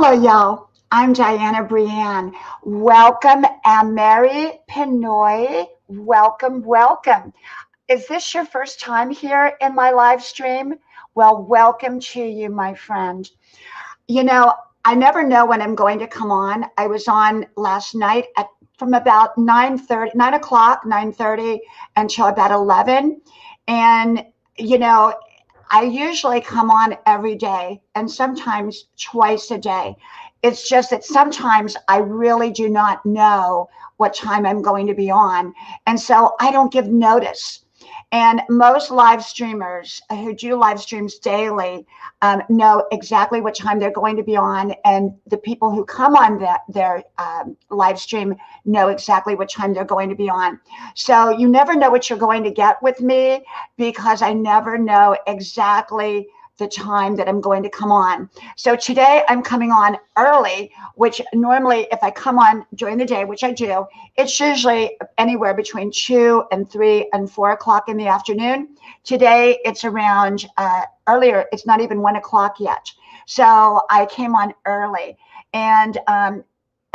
Hello, y'all. I'm Diana Brienne. Welcome, Mary Pinoy. Welcome, welcome. Is this your first time here in my live stream? Well, welcome to you, my friend. You know, I never know when I'm going to come on. I was on last night from about 9:30, 9 o'clock, 9:30 until about 11. And, you know, I usually come on every day and sometimes twice a day. It's just that sometimes I really do not know what time I'm going to be on. And so I don't give notice. And most live streamers who do live streams daily know exactly what time they're going to be on. And the people who come on their live stream know exactly what time they're going to be on. So you never know what you're going to get with me because I never know exactly the time that I'm going to come on. So today I'm coming on early, which normally if I come on during the day, which I do, it's usually anywhere between 2 and 3 and 4 o'clock in the afternoon. Today it's around earlier. It's not even 1 o'clock yet. So I came on early. And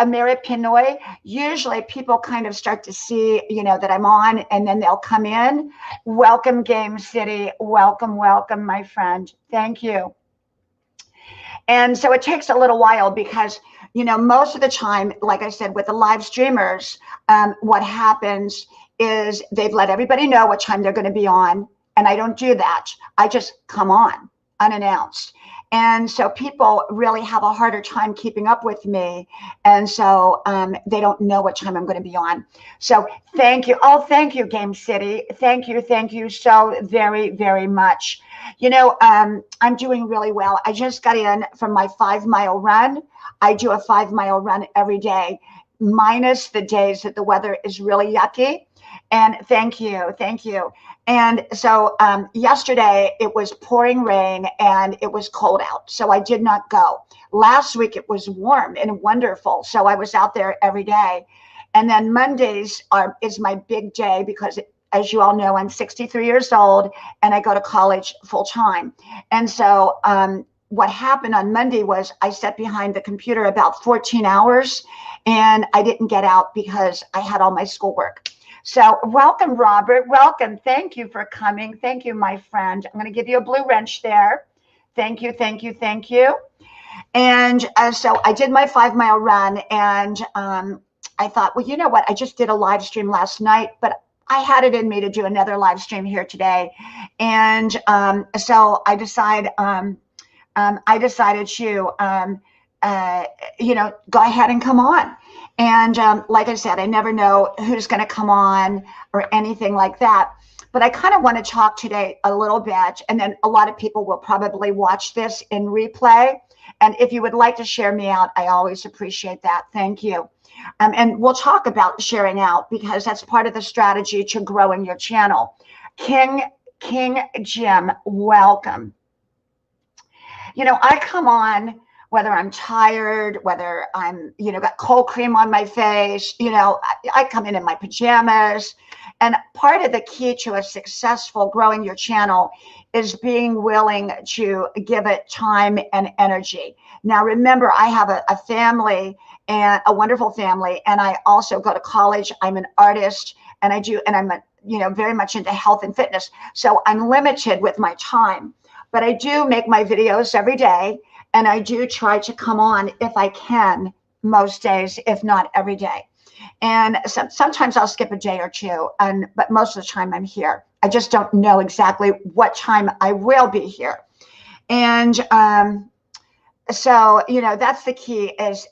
Mary Pinoy, usually people kind of start to see, that I'm on and then they'll come in. Welcome, Game City. Welcome, welcome, my friend. Thank you. And so it takes a little while because, most of the time, like I said, with the live streamers, what happens is they've let everybody know what time they're going to be on. And I don't do that. I just come on unannounced. And so people really have a harder time keeping up with me. And so they don't know what time I'm going to be on. So thank you. Oh, thank you, Game City. Thank you. Thank you so very, very much. I'm doing really well. I just got in from my 5-mile run. I do a 5-mile run every day, minus the days that the weather is really yucky. And thank you. Thank you. And so yesterday it was pouring rain and it was cold out. So I did not go. Last week it was warm and wonderful. So I was out there every day. And then Mondays is my big day because, as you all know, I'm 63 years old and I go to college full time. And so what happened on Monday was I sat behind the computer about 14 hours and I didn't get out because I had all my schoolwork. So welcome, Robert. Welcome. Thank you for coming. Thank you, my friend. I'm going to give you a blue wrench there. Thank you. Thank you. Thank you. And so I did my 5-mile run and I thought, well, you know what? I just did a live stream last night, but I had it in me to do another live stream here today. And so I decided to, go ahead and come on. And like I said, I never know who's going to come on or anything like that. But I kind of want to talk today a little bit. And then a lot of people will probably watch this in replay. And if you would like to share me out, I always appreciate that. Thank you. And we'll talk about sharing out because that's part of the strategy to growing your channel. King Jim, welcome. I come on whether I'm tired, whether I'm, got cold cream on my face, I come in my pajamas. And part of the key to a successful growing your channel is being willing to give it time and energy. Now, remember, I have a family and a wonderful family, and I also go to college. I'm an artist and I'm very much into health and fitness. So I'm limited with my time, but I do make my videos every day. And I do try to come on if I can most days, if not every day. And sometimes I'll skip a day or two, but most of the time I'm here. I just don't know exactly what time I will be here. And so, that's the key is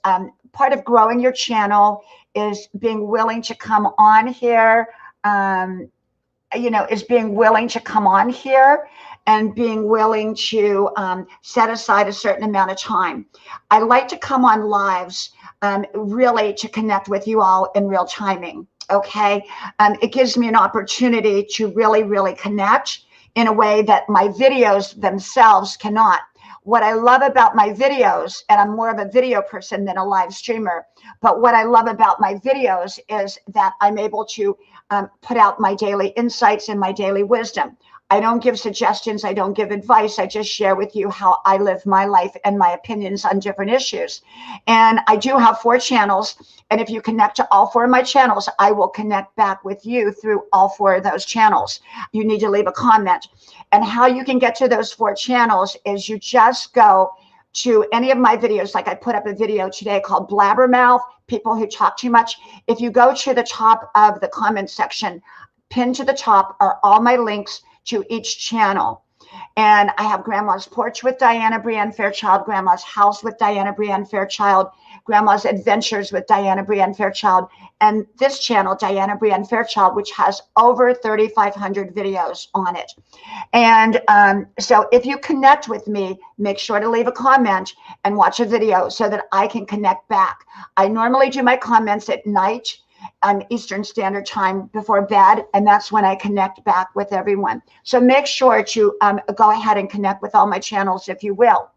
part of growing your channel is being willing to come on here, is being willing to come on here and being willing to set aside a certain amount of time. I like to come on lives really to connect with you all in real timing, okay? It gives me an opportunity to really, really connect in a way that my videos themselves cannot. What I love about my videos, and I'm more of a video person than a live streamer, but what I love about my videos is that I'm able to put out my daily insights and my daily wisdom. I don't give suggestions. I don't give advice. I just share with you how I live my life and my opinions on different issues. And I do have 4 channels. And if you connect to all 4 of my channels, I will connect back with you through all 4 of those channels. You need to leave a comment. And how you can get to those 4 channels is you just go to any of my videos. Like I put up a video today called Blabbermouth, people who talk too much. If you go to the top of the comment section, pinned to the top are all my links to each channel. And I have Grandma's Porch with Diana Brienne Fairchild, Grandma's House with Diana Brienne Fairchild, Grandma's Adventures with Diana Brienne Fairchild, and this channel, Diana Brienne Fairchild, which has over 3,500 videos on it. And so if you connect with me, make sure to leave a comment and watch a video so that I can connect back. I normally do my comments at night on Eastern Standard Time before bed, and that's when I connect back with everyone. So make sure to go ahead and connect with all my channels if you will.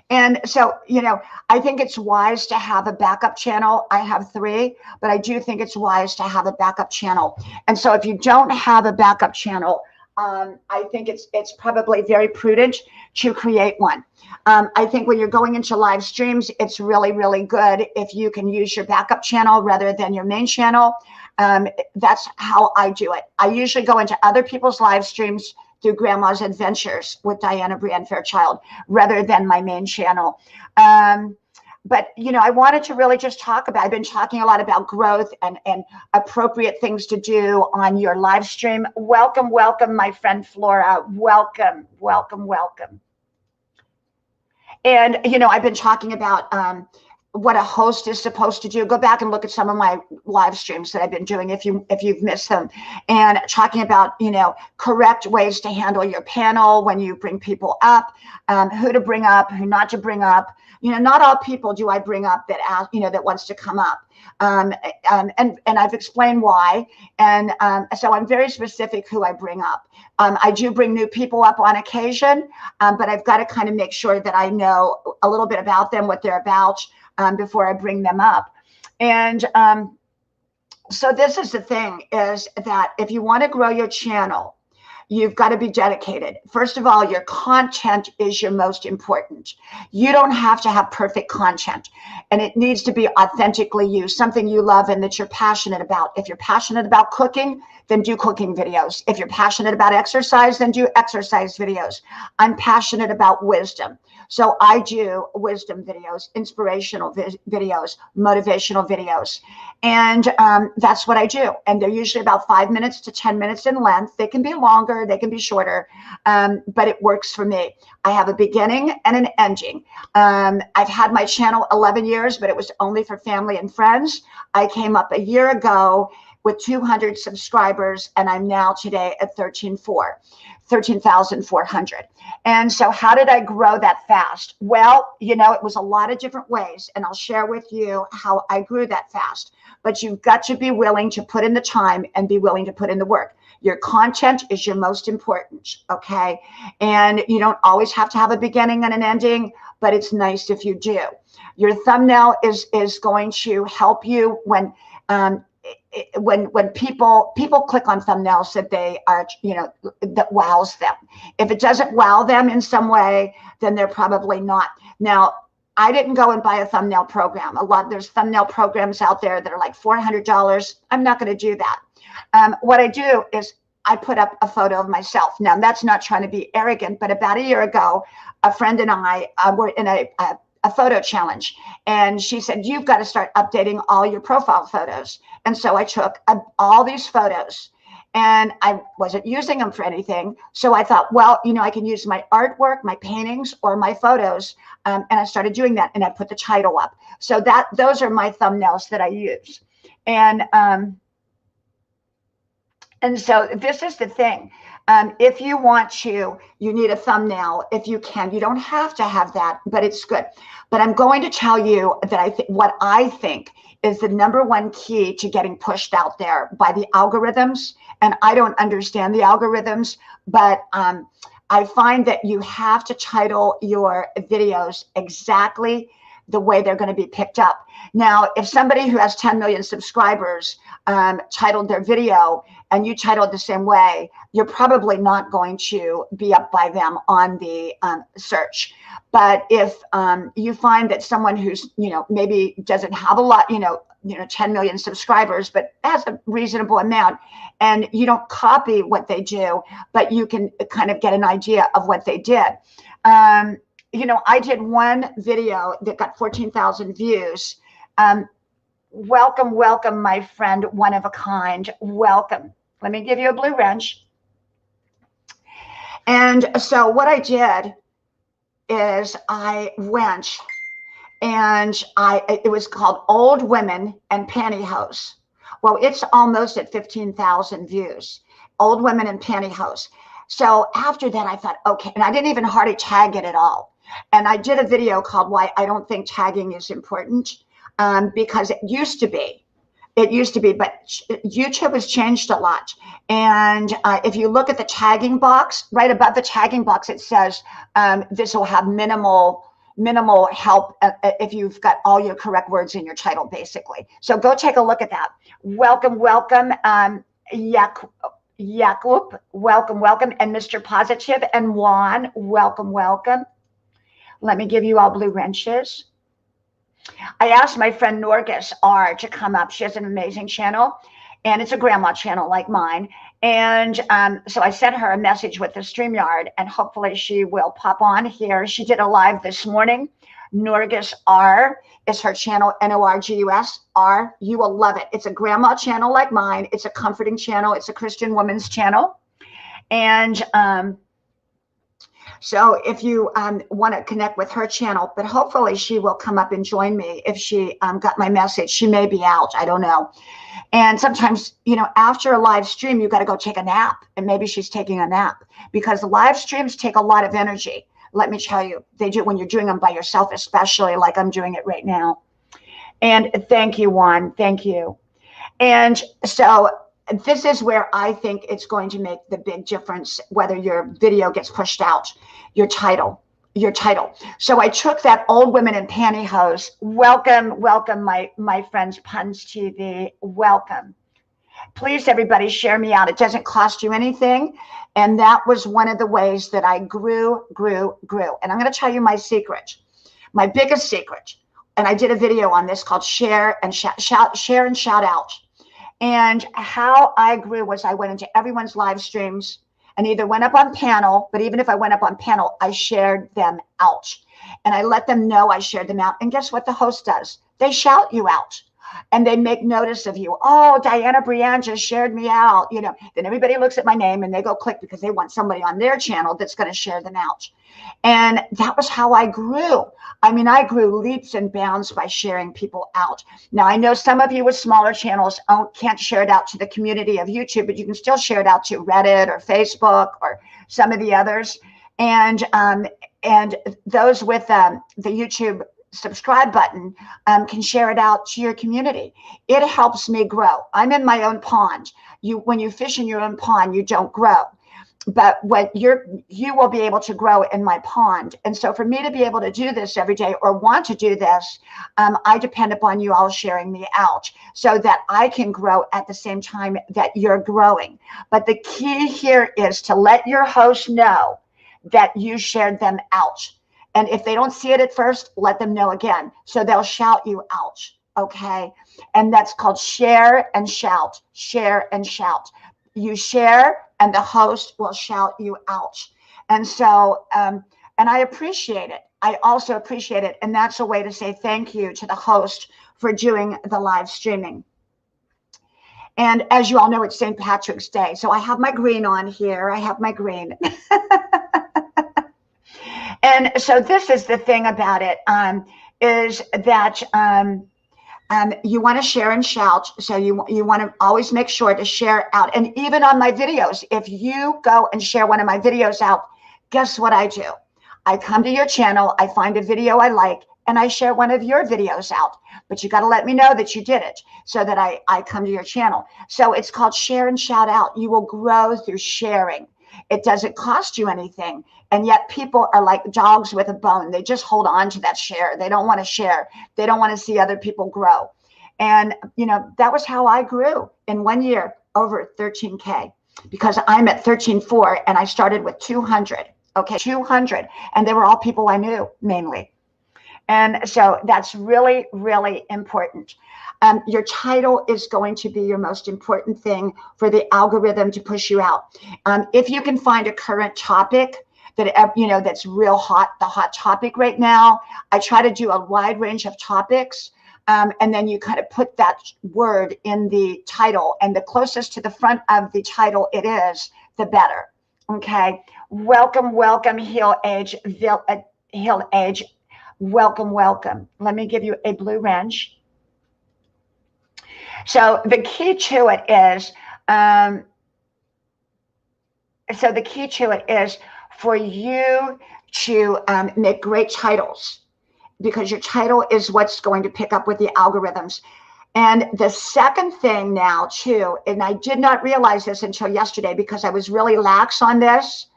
And so, you know, I think it's wise to have a backup channel. I have 3, but I do think it's wise to have a backup channel. And so if you don't have a backup channel, I think it's probably very prudent to create one. I think when you're going into live streams, it's really, really good if you can use your backup channel rather than your main channel. That's how I do it. I usually go into other people's live streams through Grandma's Adventures with Diana Brienne Fairchild rather than my main channel. But, you know, I wanted to really just talk about, I've been talking a lot about growth and appropriate things to do on your live stream. Welcome, welcome, my friend Flora. Welcome, welcome, welcome. And, you know, I've been talking about what a host is supposed to do. Go back and look at some of my live streams that I've been doing if you've missed them, and talking about, you know, correct ways to handle your panel when you bring people up, who to bring up, who not to bring up. You know, not all people do I bring up that ask, you know, that wants to come up. And I've explained why. And so I'm very specific who I bring up. I do bring new people up on occasion, but I've got to kind of make sure that I know a little bit about them, what they're about, before I bring them up. And so this is the thing, is that if you want to grow your channel, you've got to be dedicated. First of all, your content is your most important. You don't have to have perfect content, and it needs to be authentically you, something you love and that you're passionate about. If you're passionate about cooking, then do cooking videos. If you're passionate about exercise, then do exercise videos. I'm passionate about wisdom. So I do wisdom videos, inspirational videos, motivational videos. And that's what I do. And they're usually about 5 minutes to 10 minutes in length. They can be longer, they can be shorter, but it works for me. I have a beginning and an ending. I've had my channel 11 years, but it was only for family and friends. I came up a year ago with 200 subscribers, and I'm now today at 13,400. And so how did I grow that fast? Well, you know, it was a lot of different ways, and I'll share with you how I grew that fast. But you've got to be willing to put in the time and be willing to put in the work. Your content is your most important, okay? And you don't always have to have a beginning and an ending, but it's nice if you do. Your thumbnail is going to help you when people click on thumbnails that they are, you know, that wows them. If it doesn't wow them in some way, then they're probably not. Now, I didn't go and buy a thumbnail program. There's thumbnail programs out there that are like $400. I'm not going to do that. What I do is I put up a photo of myself. Now, that's not trying to be arrogant, but about a year ago, a friend and I were in a photo challenge, and she said, you've got to start updating all your profile photos. And so I took all these photos, and I wasn't using them for anything. So I thought, well, you know, I can use my artwork, my paintings, or my photos. And I started doing that, and I put the title up. So those are my thumbnails that I use. And so this is the thing. If you want to, you need a thumbnail if you can. You don't have to have that, but it's good. But I'm going to tell you that what I think is the #1 key to getting pushed out there by the algorithms. And I don't understand the algorithms, but I find that you have to title your videos exactly the way they're going to be picked up. Now, if somebody who has 10 million subscribers titled their video and you titled the same way, you're probably not going to be up by them on the search. But if you find that someone who's, maybe doesn't have a lot, 10 million subscribers, but has a reasonable amount, and you don't copy what they do, but you can kind of get an idea of what they did. I did one video that got 14,000 views. Welcome, welcome, my friend, one of a kind. Welcome. Let me give you a blue wrench. And so what I did is I went and it was called Old Women and Pantyhose. Well, it's almost at 15,000 views. Old Women and Pantyhose. So after that, I thought, okay, and I didn't even hardly tag it at all. And I did a video called Why I Don't Think Tagging is Important, because it used to be, but YouTube has changed a lot. And if you look at the tagging box, right above the tagging box, it says this will have minimal help if you've got all your correct words in your title, basically. So go take a look at that. Welcome, welcome, Yakub, welcome, and Mr. Positive and Juan, welcome. Let me give you all blue wrenches. I asked my friend Norgis R to come up. She has an amazing channel, and it's a grandma channel like mine. And so I sent her a message with the StreamYard, and hopefully she will pop on here. She did a live this morning. Norgis R is her channel, Norgus R. You will love it. It's a grandma channel like mine. It's a comforting channel. It's a Christian woman's channel. And so if you want to connect with her channel, but hopefully she will come up and join me if she got my message. She may be out. I don't know. And sometimes, after a live stream, you got to go take a nap. And maybe she's taking a nap, because the live streams take a lot of energy. Let me tell you, they do when you're doing them by yourself, especially like I'm doing it right now. And thank you, Juan. Thank you. And so this is where I think it's going to make the big difference, whether your video gets pushed out, your title. So I took that Old Women in Pantyhose. Welcome, my friends, Puns TV. Welcome. Please, everybody, share me out. It doesn't cost you anything. And that was one of the ways that I grew. And I'm going to tell you my secret, my biggest secret. And I did a video on this called Share and Shout Out. And how I grew was I went into everyone's live streams and either went up on panel, but even if I went up on panel, I shared them out. And I let them know I shared them out. And guess what the host does? They shout you out. And they make notice of you. Oh, Diana Brianne just shared me out. Then everybody looks at my name and they go click because they want somebody on their channel that's going to share them out. And that was how I grew. I mean, I grew leaps and bounds by sharing people out. Now, I know some of you with smaller channels can't share it out to the community of YouTube, but you can still share it out to Reddit or Facebook or some of the others. And those with the YouTube subscribe button can share it out to your community. It helps me grow. I'm in my own pond. When you fish in your own pond, you don't grow. But what you will be able to grow in my pond. And so for me to be able to do this every day or want to do this, I depend upon you all sharing me out so that I can grow at the same time that you're growing. But the key here is to let your host know that you shared them out. And if they don't see it at first, let them know again. So they'll shout you out. Okay. And that's called share and shout. Share and shout. You share and the host will shout you out. And so, and I appreciate it. I also appreciate it. And that's a way to say thank you to the host for doing the live streaming. And as you all know, it's St. Patrick's Day. So I have my green on here. I have my green. And so this is the thing about it, is that you want to share and shout. So you want to always make sure to share out. And even on my videos, if you go and share one of my videos out, guess what I do? I come to your channel, I find a video I like, and I share one of your videos out. But you got to let me know that you did it so that I come to your channel. So it's called share and shout out. You will grow through sharing. It doesn't cost you anything. And yet people are like dogs with a bone. They just hold on to that share. They don't want to share. They don't want to see other people grow. And, that was how I grew in 1 year. over 13K because I'm at 13.4 and I started with 200. Okay, 200. And they were all people I knew mainly. And so that's really, really important. Your title is going to be your most important thing for the algorithm to push you out. If you can find a current topic that, that's real hot, the hot topic right now, I try to do a wide range of topics. And then you kind of put that word in the title, and the closest to the front of the title it is, the better. Okay. Welcome, welcome, Heal Age, Heal Age. Welcome, welcome. Let me give you a blue wrench. So the key to it is, for you to make great titles, because your title is what's going to pick up with the algorithms. And the second thing now too, and I did not realize this until yesterday because I was really lax on this,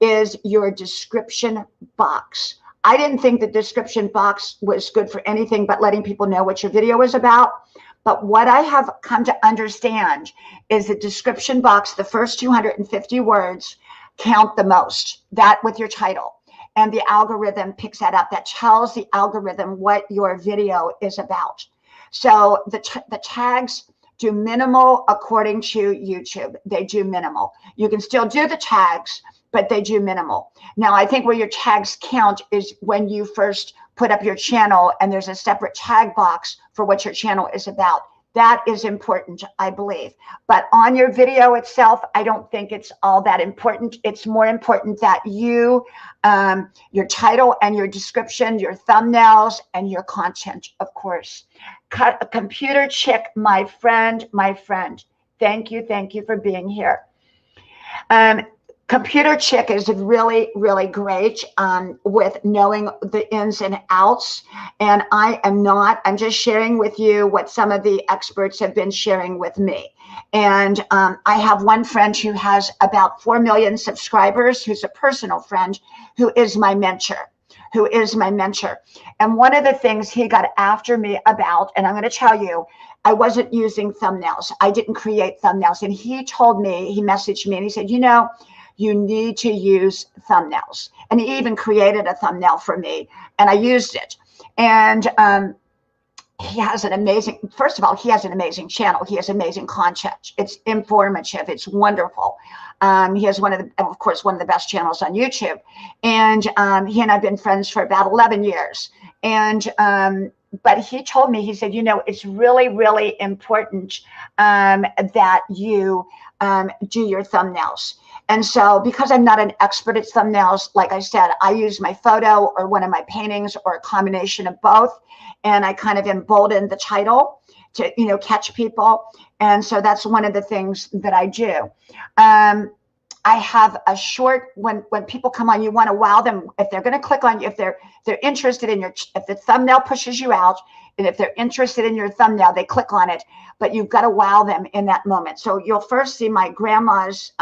is your description box. I didn't think the description box was good for anything but letting people know what your video is about. But what I have come to understand is the description box, the first 250 words count the most, that with your title. And the algorithm picks that up. That tells the algorithm what your video is about. So the tags do minimal according to YouTube. They do minimal. You can still do the tags, but they do minimal. Now, I think where your tags count is when you first put up your channel and there's a separate tag box for what your channel is about. That is important, I believe. But on your video itself, I don't think it's all that important. It's more important that you, your title and your description, your thumbnails and your content, of course. Computer Chick, my friend. Thank you for being here. Computer Chick is really, really great with knowing the ins and outs. And I'm just sharing with you what some of the experts have been sharing with me. And I have one friend who has about 4 million subscribers, who's a personal friend, who is my mentor. And one of the things he got after me about, and I'm going to tell you, I wasn't using thumbnails. I didn't create thumbnails. And he told me, he messaged me and he said, you need to use thumbnails. And he even created a thumbnail for me and I used it. And he has an amazing, first of all, he has an amazing channel. He has amazing content. It's informative. It's wonderful. He has one of the best channels on YouTube. And he and I've been friends for about 11 years. And but he told me, he said, it's really, really important that you do your thumbnails. And so because I'm not an expert at thumbnails, like I said, I use my photo or one of my paintings or a combination of both. And I kind of embolden the title to, catch people. And so that's one of the things that I do. I have a short, when people come on, you want to wow them. If they're going to click on you, if they're interested in if the thumbnail pushes you out, and if they're interested in your thumbnail, they click on it, but you've got to wow them in that moment. So you'll first see my grandma's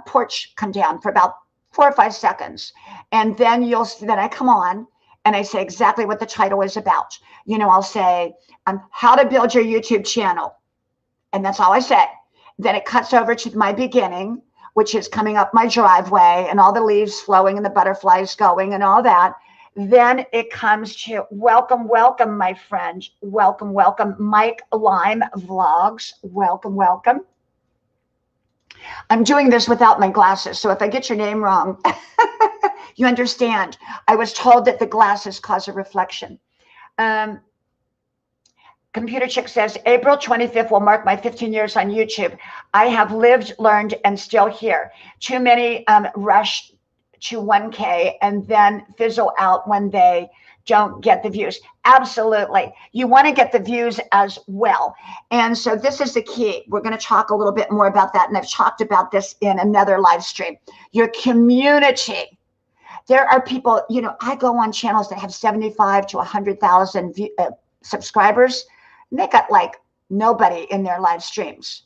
porch come down for about 4 or 5 seconds. And then you'll see that I come on and I say exactly what the title is about. I'll say, how to build your YouTube channel. And that's all I say. Then it cuts over to my beginning, which is coming up my driveway and all the leaves flowing and the butterflies going and all that. Then it comes to welcome, welcome, my friend. Welcome, welcome. Mike Lime Vlogs. Welcome, welcome. I'm doing this without my glasses, so if I get your name wrong, you understand. I was told that the glasses cause a reflection. Computer Chick says, April 25th will mark my 15 years on YouTube. I have lived, learned, and still here. Too many rush to 1K and then fizzle out when they don't get the views. Absolutely. You want to get the views as well. And so this is the key. We're going to talk a little bit more about that. And I've talked about this in another live stream. Your community. There are people, I go on channels that have 75 to 100,000 subscribers. And they got like nobody in their live streams.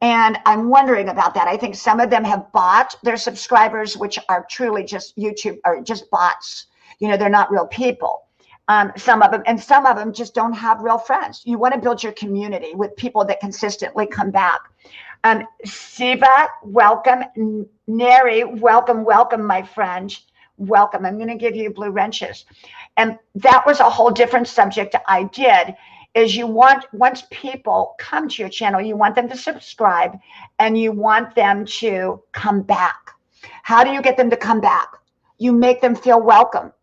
And I'm wondering about that. I think some of them have bought their subscribers, which are truly just YouTube or just bots. They're not real people. Some of them, and some of them just don't have real friends. You want to build your community with people that consistently come back. Siva, welcome. Neri, welcome, welcome, my friend. Welcome. I'm going to give you blue wrenches. And that was a whole different subject I did, is you want, once people come to your channel, you want them to subscribe and you want them to come back. How do you get them to come back? You make them feel welcome.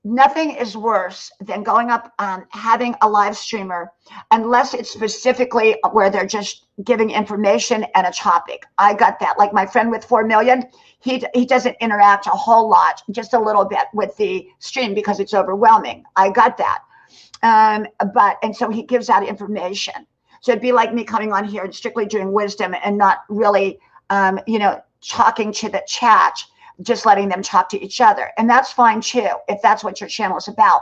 Nothing is worse than going up, having a live streamer, unless it's specifically where they're just giving information and a topic. I got that. Like my friend with 4 million, he doesn't interact a whole lot, just a little bit with the stream because it's overwhelming. I got that. And so he gives out information. So it'd be like me coming on here and strictly doing wisdom and not really, talking to the chat, just letting them talk to each other. And that's fine too, if that's what your channel is about.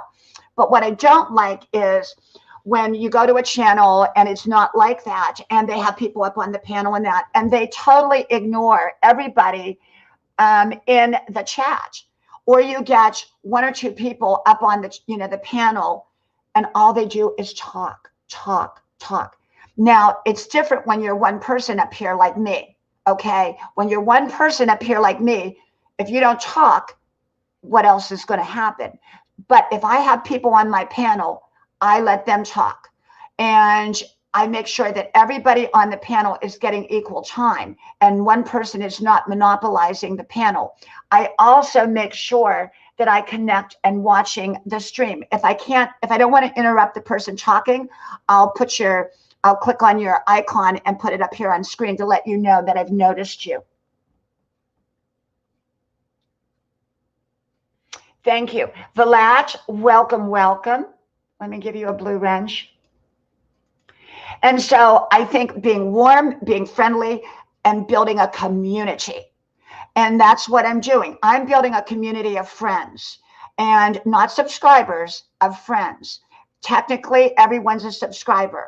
But what I don't like is when you go to a channel and it's not like that, and they have people up on the panel and they totally ignore everybody in the chat. Or you get 1 or 2 people up on the panel, and all they do is talk, talk, talk. Now, it's different when you're one person up here like me, okay? When you're one person up here like me, if you don't talk, what else is going to happen? But if I have people on my panel, I let them talk. And I make sure that everybody on the panel is getting equal time and one person is not monopolizing the panel. I also make sure that I connect and watching the stream. If I don't want to interrupt the person talking, I'll click on your icon and put it up here on screen to let you know that I've noticed you. Thank you. Vlad, welcome, welcome. Let me give you a blue wrench. And so I think being warm, being friendly, and building a community. And that's what I'm doing. I'm building a community of friends and not subscribers, of friends. Technically, everyone's a subscriber.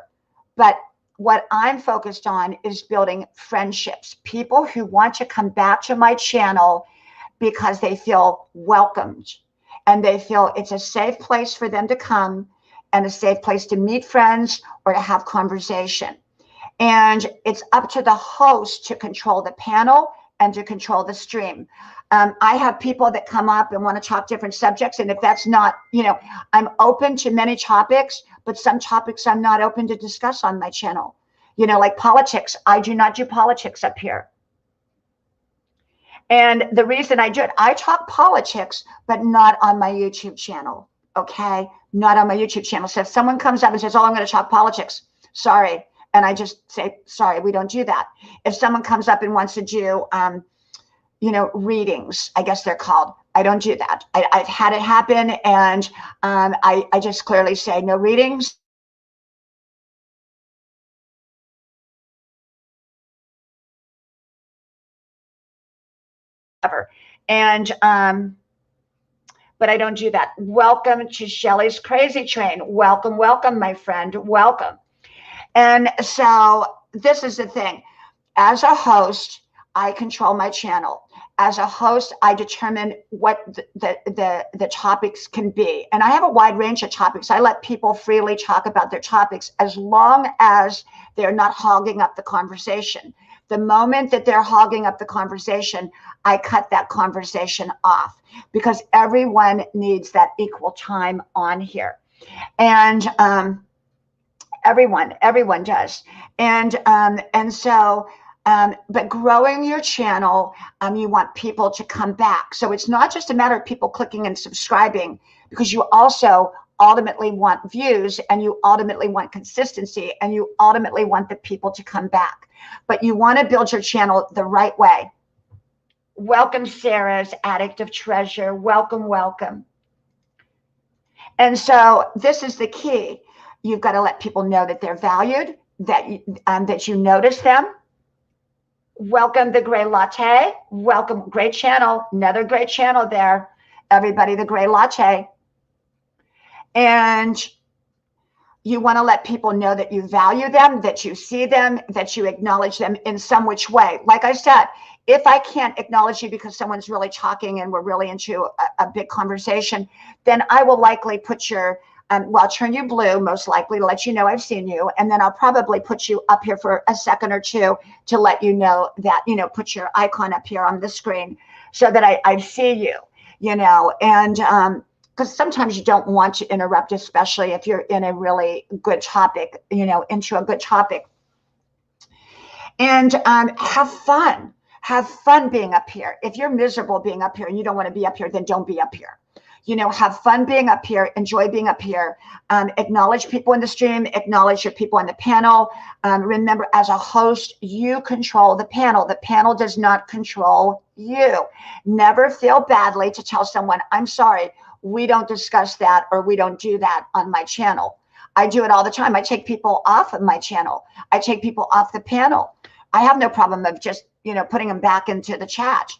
But what I'm focused on is building friendships. People who want to come back to my channel because they feel welcomed and they feel it's a safe place for them to come and a safe place to meet friends or to have conversation. And it's up to the host to control the panel and to control the stream. I have people that come up and want to talk different subjects. And if that's not, I'm open to many topics, but some topics I'm not open to discuss on my channel. Like politics. I do not do politics up here. And the reason I do it, I talk politics, but not on my YouTube channel, okay? Not on my YouTube channel. So if someone comes up and says, oh, I'm going to talk politics, sorry. And I just say, sorry, we don't do that. If someone comes up and wants to do, readings, I guess they're called, I don't do that. I've had it happen, and I just clearly say no readings. And but I don't do that. Welcome to Shelly's Crazy Train. Welcome, welcome, my friend. Welcome. And so this is the thing. As a host, I control my channel. As a host, I determine what the topics can be. And I have a wide range of topics. I let people freely talk about their topics as long as they're not hogging up the conversation. The moment that they're hogging up the conversation, I cut that conversation off because everyone needs that equal time on here. And everyone does. And so, but growing your channel, you want people to come back. So it's not just a matter of people clicking and subscribing, because you also ultimately want views, and you ultimately want consistency, and you ultimately want the people to come back. But you want to build your channel the right way. Welcome, Sarah's Addict of Treasure. Welcome, welcome. And so this is the key. You've got to let people know that they're valued, that you notice them. Welcome, the Gray Latte. Welcome, great channel. Another great channel there. Everybody, the Gray Latte. And you want to let people know that you value them, that you see them, that you acknowledge them in some which way. Like I said, If I can't acknowledge you because someone's really talking and we're really into a big conversation, then I will likely put your, well, I'll turn you blue, most likely, to let you know I've seen you. And then I'll probably put you up here for a second or two to let you know that, put your icon up here on the screen so that I see you, and because sometimes you don't want to interrupt, especially if you're in a really good topic, into a good topic. And have fun. Have fun being up here. If you're miserable being up here and you don't want to be up here, then don't be up here. Have fun being up here, enjoy being up here, acknowledge people in the stream, acknowledge your people on the panel. Remember, as a host, you control the panel. The panel does not control you. Never feel badly to tell someone, I'm sorry, we don't discuss that or we don't do that on my channel. I do it all the time. I take people off of my channel. I take people off the panel. I have no problem of just, putting them back into the chat,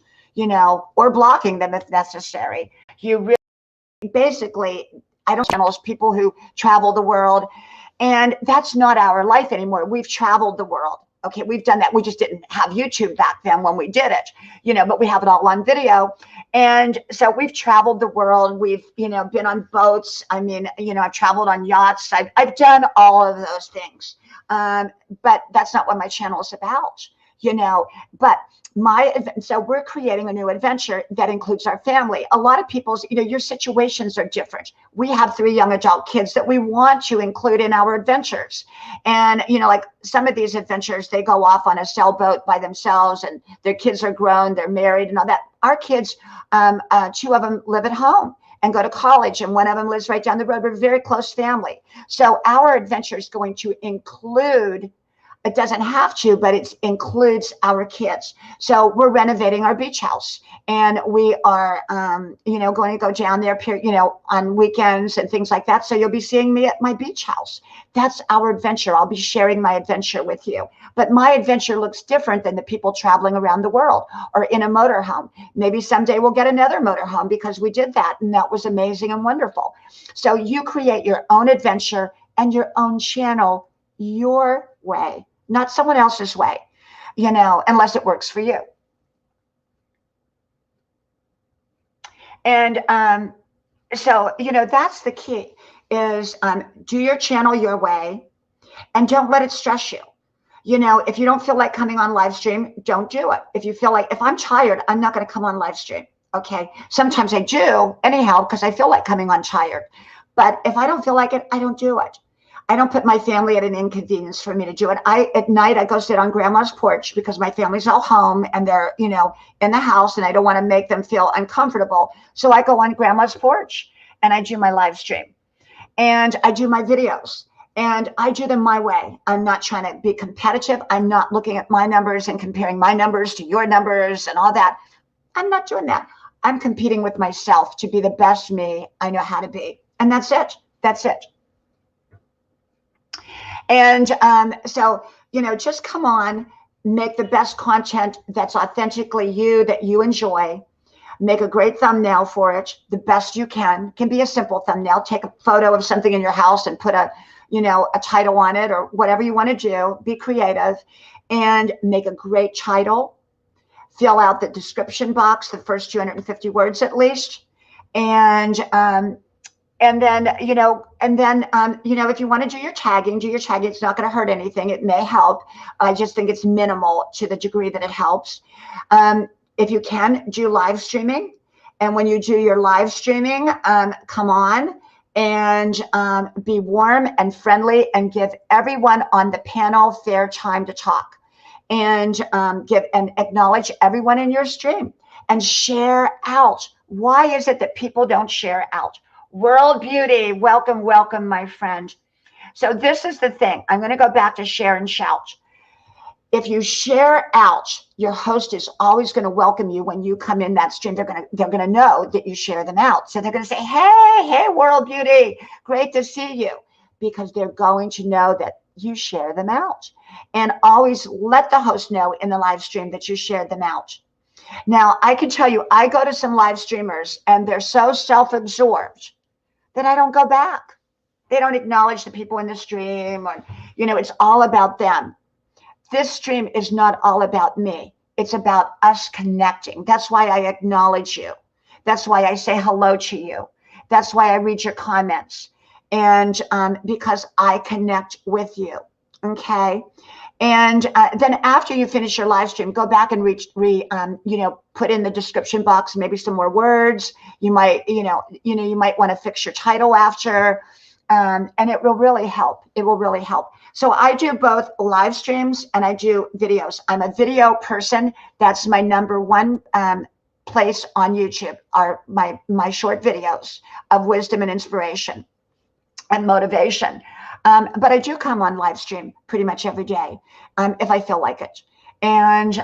or blocking them if necessary. You really, basically, I don't channels people who travel the world, and that's not our life anymore. We've traveled the world. Okay, we've done that. We just didn't have YouTube back then when we did it, but we have it all on video. And so we've traveled the world. We've, been on boats. I mean, I've traveled on yachts. I've done all of those things. But that's not what my channel is about, but so we're creating a new adventure that includes our family. A lot of people's, your situations are different. We have 3 young adult kids that we want to include in our adventures. And, like some of these adventures, they go off on a sailboat by themselves and their kids are grown, they're married and all that. Our kids, 2 of them live at home and go to college, and one of them lives right down the road. We're a very close family. So our adventure is going to include, it doesn't have to, but it includes our kids. So we're renovating our beach house, and we are, going to go down there, on weekends and things like that. So you'll be seeing me at my beach house. That's our adventure. I'll be sharing my adventure with you. But my adventure looks different than the people traveling around the world or in a motorhome. Maybe someday we'll get another motorhome because we did that, and that was amazing and wonderful. So you create your own adventure and your own channel your way, not someone else's way, unless it works for you. And so, that's the key is do your channel your way and don't let it stress you. If you don't feel like coming on live stream, don't do it. If you feel like, if I'm tired, I'm not going to come on live stream. Okay. Sometimes I do anyhow, because I feel like coming on tired. But if I don't feel like it, I don't do it. I don't put my family at an inconvenience for me to do it. At night, I go sit on grandma's porch because my family's all home and they're, in the house, and I don't want to make them feel uncomfortable. So I go on grandma's porch and I do my live stream and I do my videos and I do them my way. I'm not trying to be competitive. I'm not looking at my numbers and comparing my numbers to your numbers and all that. I'm not doing that. I'm competing with myself to be the best me I know how to be. And that's it. That's it. And so, just come on, make the best content that's authentically you, that you enjoy. Make a great thumbnail for it, the best you can. Can be a simple thumbnail. Take a photo of something in your house and put a title on it or whatever you want to do. Be creative and make a great title. Fill out the description box, the first 250 words at least. And then, if you want to do your tagging, do your tagging. It's not going to hurt anything. It may help. I just think it's minimal to the degree that it helps. If you can, do live streaming. And when you do your live streaming, come on and be warm and friendly and give everyone on the panel fair time to talk. And give and acknowledge everyone in your stream and share out. Why is it that people don't share out? World Beauty, welcome, welcome, my friend. So this is the thing. I'm going to go back to share and shout. If you share out, your host is always going to welcome you when you come in that stream. They're going to know that you share them out. So they're going to say, hey, World Beauty, great to see you, because they're going to know that you share them out. And always let the host know in the live stream that you shared them out. Now, I can tell you, I go to some live streamers and they're so self-absorbed that I don't go back. They don't acknowledge the people in the stream, or, it's all about them. This stream is not all about me. It's about us connecting. That's why I acknowledge you. That's why I say hello to you. That's why I read your comments. And because I connect with you. Okay. And then after you finish your live stream, go back and put in the description box, maybe some more words. You might want to fix your title after, and it will really help. It will really help. So I do both live streams and I do videos. I'm a video person. That's my number one place on YouTube are my short videos of wisdom and inspiration and motivation. But I do come on live stream pretty much every day if I feel like it. And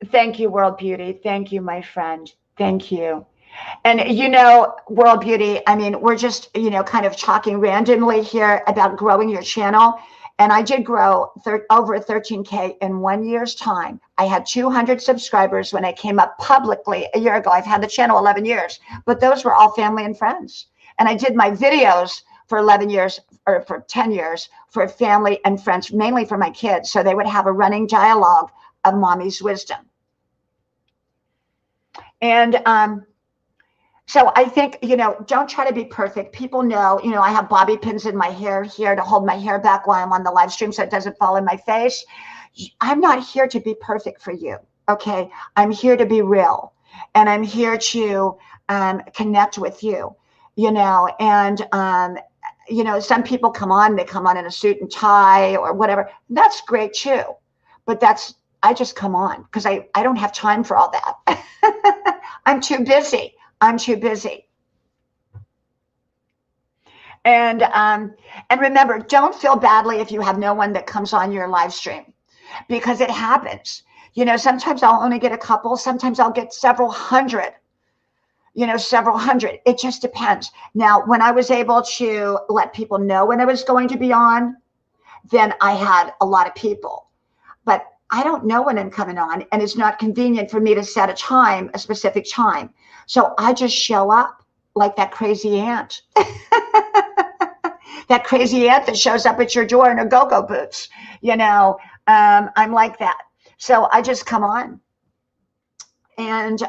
thank you, World Beauty. Thank you, my friend. Thank you. And World Beauty, I mean, we're just, kind of talking randomly here about growing your channel. And I did grow over 13K in 1 year's time. I had 200 subscribers when I came up publicly a year ago. I've had the channel 11 years, but those were all family and friends. And I did my videos for 11 years or for 10 years for family and friends, mainly for my kids. So they would have a running dialogue of mommy's wisdom. And so I think, don't try to be perfect. People know, I have bobby pins in my hair here to hold my hair back while I'm on the live stream so it doesn't fall in my face. I'm not here to be perfect for you. Okay. I'm here to be real. And I'm here to connect with you, and some people they come on in a suit and tie or whatever. That's great too. But I just come on because I don't have time for all that. I'm too busy. And remember, don't feel badly if you have no one that comes on your live stream, because it happens. Sometimes I'll only get a couple, sometimes I'll get several hundred. It just depends. Now, when I was able to let people know when I was going to be on, then I had a lot of people. But I don't know when I'm coming on, and it's not convenient for me to set a specific time. So I just show up like that crazy aunt. That crazy aunt that shows up at your door in her go-go boots. I'm like that. So I just come on. And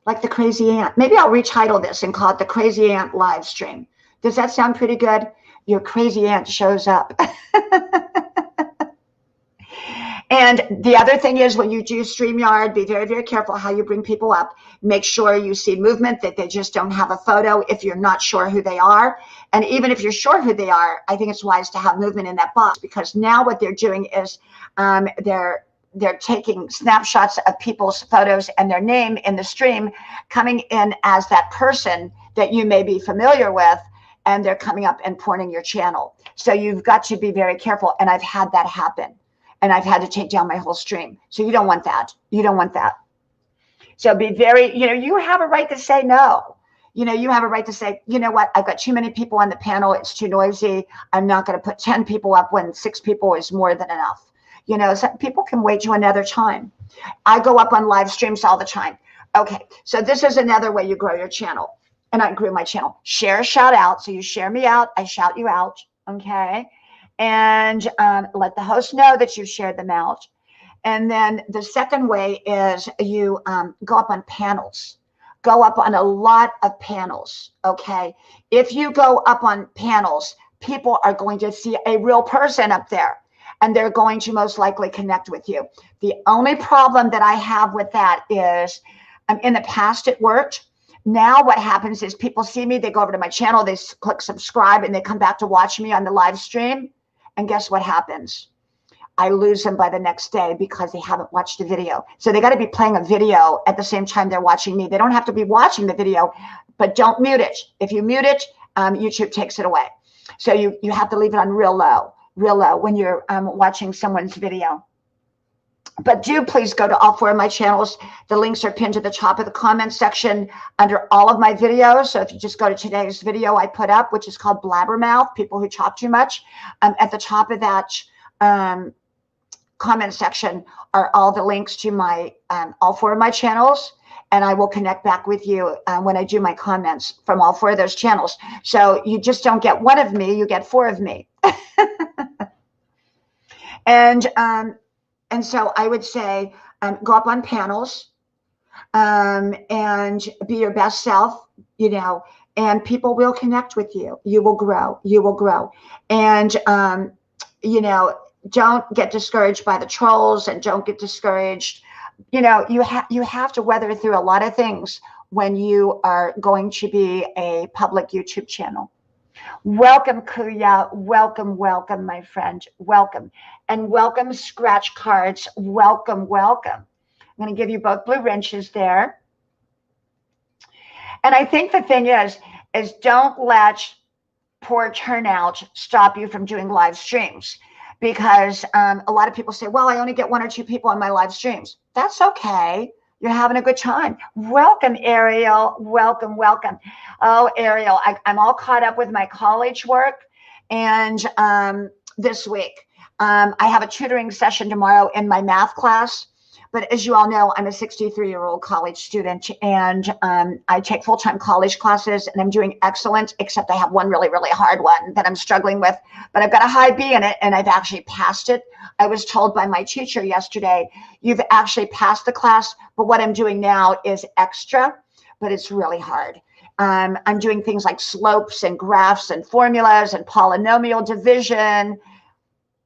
like the crazy aunt. Maybe I'll retitle this and call it the Crazy Aunt live stream. Does that sound pretty good? Your crazy aunt shows up. And the other thing is, when you do StreamYard, be very, very careful how you bring people up. Make sure you see movement, that they just don't have a photo if you're not sure who they are. And even if you're sure who they are, I think it's wise to have movement in that box, because now what they're doing is they're taking snapshots of people's photos and their name in the stream, coming in as that person that you may be familiar with, and they're coming up and pointing your channel. So you've got to be very careful. And I've had that happen. And I've had to take down my whole stream. So you don't want that. You don't want that. So be very, you have a right to say no. You have a right to say, you know what, I've got too many people on the panel. It's too noisy. I'm not going to put 10 people up when 6 people is more than enough. Some people can wait to another time. I go up on live streams all the time. Okay, so this is another way you grow your channel. And I grew my channel. Share, shout out. So you share me out, I shout you out. Okay. And let the host know that you shared them out. And then the second way is you go up on panels. Go up on a lot of panels, okay? If you go up on panels, people are going to see a real person up there, and they're going to most likely connect with you. The only problem that I have with that is in the past it worked. Now what happens is people see me, they go over to my channel, they click subscribe, and they come back to watch me on the live stream. And guess what happens? I lose them by the next day because they haven't watched the video. So they got to be playing a video at the same time they're watching me. They don't have to be watching the video, but don't mute it. If you mute it, YouTube takes it away. So you have to leave it on real low when you're watching someone's video. But do please go to all 4 of my channels. The links are pinned to the top of the comment section under all of my videos. So if you just go to today's video I put up, which is called Blabbermouth, people who talk too much, at the top of that comment section are all the links to my all 4 of my channels. And I will connect back with you when I do my comments from all 4 of those channels. So you just don't get 1 of me, you get 4 of me. And And so I would say, go up on panels, and be your best self, and people will connect with you. You will grow. You will grow. And, don't get discouraged by the trolls, and don't get discouraged. You have to weather through a lot of things when you are going to be a public YouTube channel. Welcome, Kuya. Welcome, welcome, my friend. Welcome. And welcome, Scratch Cards. Welcome, welcome. I'm going to give you both blue wrenches there. And I think the thing is don't let poor turnout stop you from doing live streams, because a lot of people say, well, I only get 1 or 2 people on my live streams. That's okay. You're having a good time. Welcome, Ariel. Welcome, welcome. Oh, Ariel, I'm all caught up with my college work. And this week, I have a tutoring session tomorrow in my math class. But as you all know, I'm a 63-year-old college student, and I take full-time college classes, and I'm doing excellent, except I have one really, really hard one that I'm struggling with. But I've got a high B in it, and I've actually passed it. I was told by my teacher yesterday, you've actually passed the class, but what I'm doing now is extra, but it's really hard. I'm doing things like slopes and graphs and formulas and polynomial division.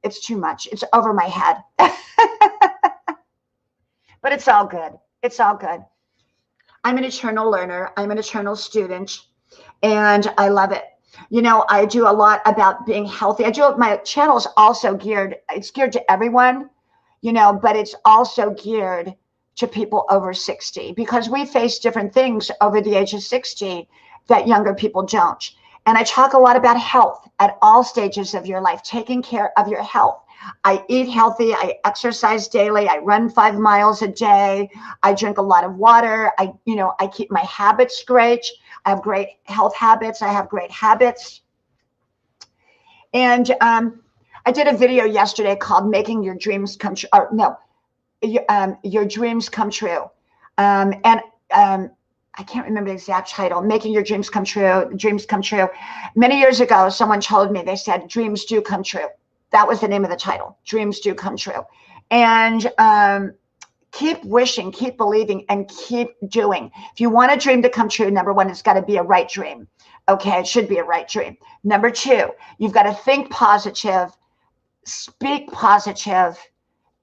It's too much. It's over my head. But it's all good. It's all good. I'm an eternal learner. I'm an eternal student, and I love it. I do a lot about being healthy. My channel is also geared to everyone, but it's also geared to people over 60, because we face different things over the age of 60 that younger people don't. And I talk a lot about health at all stages of your life, taking care of your health. I eat healthy. I exercise daily. I run 5 miles a day. I drink a lot of water. I keep my habits great. I have great health habits. I have great habits. And I did a video yesterday called "Making Your Dreams Come True." Or no, your dreams come true. I can't remember the exact title. "Making Your Dreams Come True." Dreams come true. Many years ago, someone told me, they said, "Dreams do come true." That was the name of the title. Dreams do come true. And keep wishing, keep believing, and keep doing. If you want a dream to come true, number 1, it's got to be a right dream. Okay, it should be a right dream. Number 2, you've got to think positive, speak positive,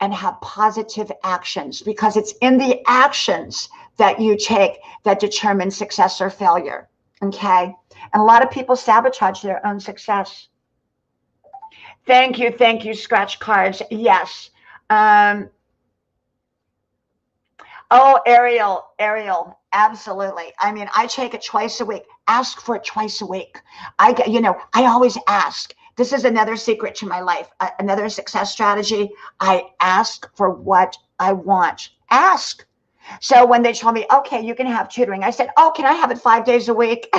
and have positive actions, because it's in the actions that you take that determine success or failure. Okay? And a lot of people sabotage their own success. Thank you, Scratch Cards. Yes. Oh, Ariel, absolutely. I mean, I take it twice a week. Ask for it twice a week. I always ask. This is another secret to my life, another success strategy. I ask for what I want. Ask. So when they told me, okay, you can have tutoring, I said, oh, can I have it 5 days a week?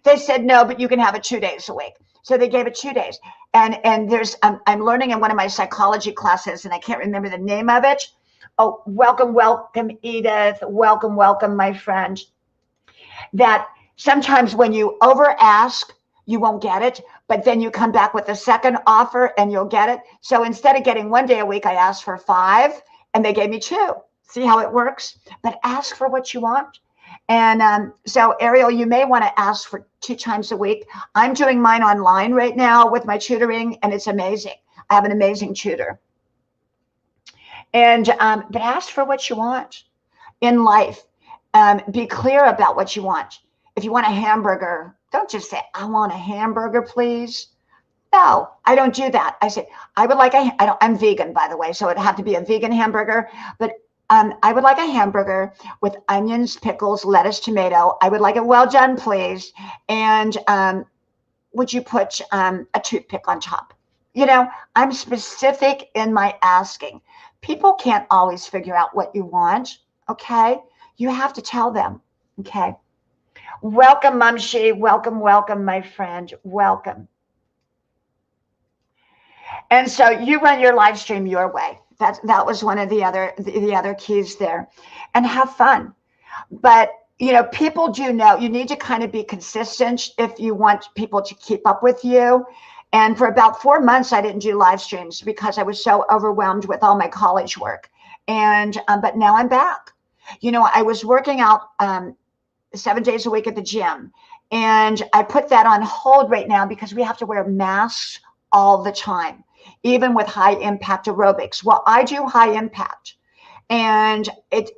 They said, no, but you can have it 2 days a week. So they gave it 2 days. And there's, I'm learning in one of my psychology classes, and I can't remember the name of it. Oh, welcome, Edith. Welcome, my friend. That sometimes when you over ask, you won't get it, but then you come back with a second offer and you'll get it. So instead of getting 1 day a week, I asked for 5, and they gave me 2. See how it works? But ask for what you want. And so, Ariel, you may want to ask for 2 times a week. I'm doing mine online right now with my tutoring, and it's amazing. I have an amazing tutor. And but ask for what you want in life. Be clear about what you want. If you want a hamburger, don't just say, I want a hamburger, please. No, I don't do that. I say, I would like I'm vegan, by the way, so it'd have to be a vegan hamburger. But I would like a hamburger with onions, pickles, lettuce, tomato. I would like it well done, please. And would you put a toothpick on top? I'm specific in my asking. People can't always figure out what you want, okay? You have to tell them, okay? Welcome, Mumshi. Welcome, my friend. Welcome. And so you run your live stream your way. That was one of the other keys there. And have fun. But people do know you need to kind of be consistent if you want people to keep up with you. And for about 4 months, I didn't do live streams because I was so overwhelmed with all my college work. And but now I'm back. You know, I was working out 7 days a week at the gym, and I put that on hold right now because we have to wear masks all the time, even with high impact aerobics. Well, I do high impact, and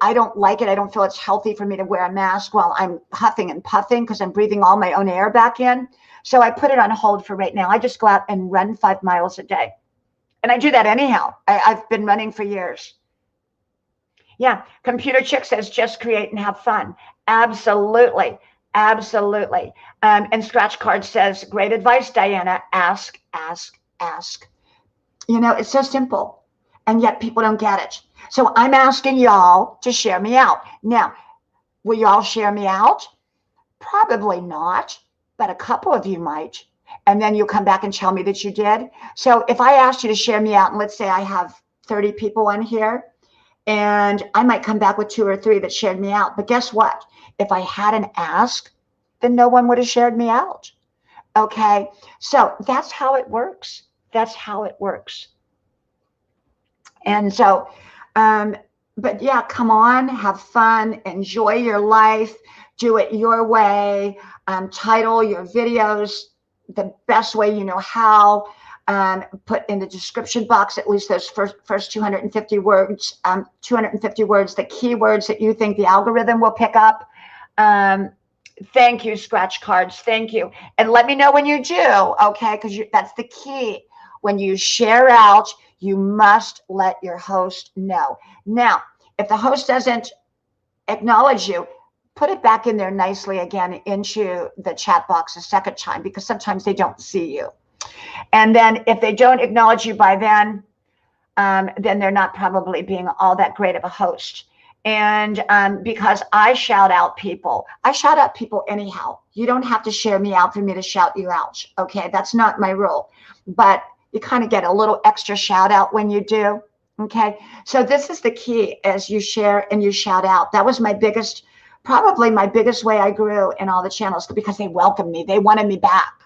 I don't like it. I don't feel it's healthy for me to wear a mask while I'm huffing and puffing because I'm breathing all my own air back in. So I put it on hold for right now. I just go out and run 5 miles a day. And I do that anyhow. I've been running for years. Yeah, Computer Chick says just create and have fun. Absolutely. Absolutely. And Scratch Card says, great advice, Diana. Ask, ask, ask. You know, it's so simple, and yet people don't get it. So I'm asking y'all to share me out. Now, will y'all share me out? Probably not, but a couple of you might. And then you'll come back and tell me that you did. So if I asked you to share me out, and let's say I have 30 people on here, and I might come back with 2 or 3 that shared me out. But guess what? If I hadn't asked, then no one would have shared me out. Okay, so that's how it works. That's how it works. And so, but yeah, come on, have fun, enjoy your life, do it your way, title your videos the best way you know how, put in the description box at least those first 250 words, 250 words, the keywords that you think the algorithm will pick up. Thank you, Scratch Cards. Thank you. And let me know when you do, okay? Because that's the key. When you share out, you must let your host know. Now, if the host doesn't acknowledge you, put it back in there nicely again into the chat box a second time, because sometimes they don't see you. And then if they don't acknowledge you by then they're not probably being all that great of a host. And because I shout out people anyhow. You don't have to share me out for me to shout you out. Okay, that's not my rule. But you kind of get a little extra shout out when you do. Okay, so this is the key, as you share and you shout out. That was my biggest, probably my biggest way I grew in all the channels, because they welcomed me. They wanted me back.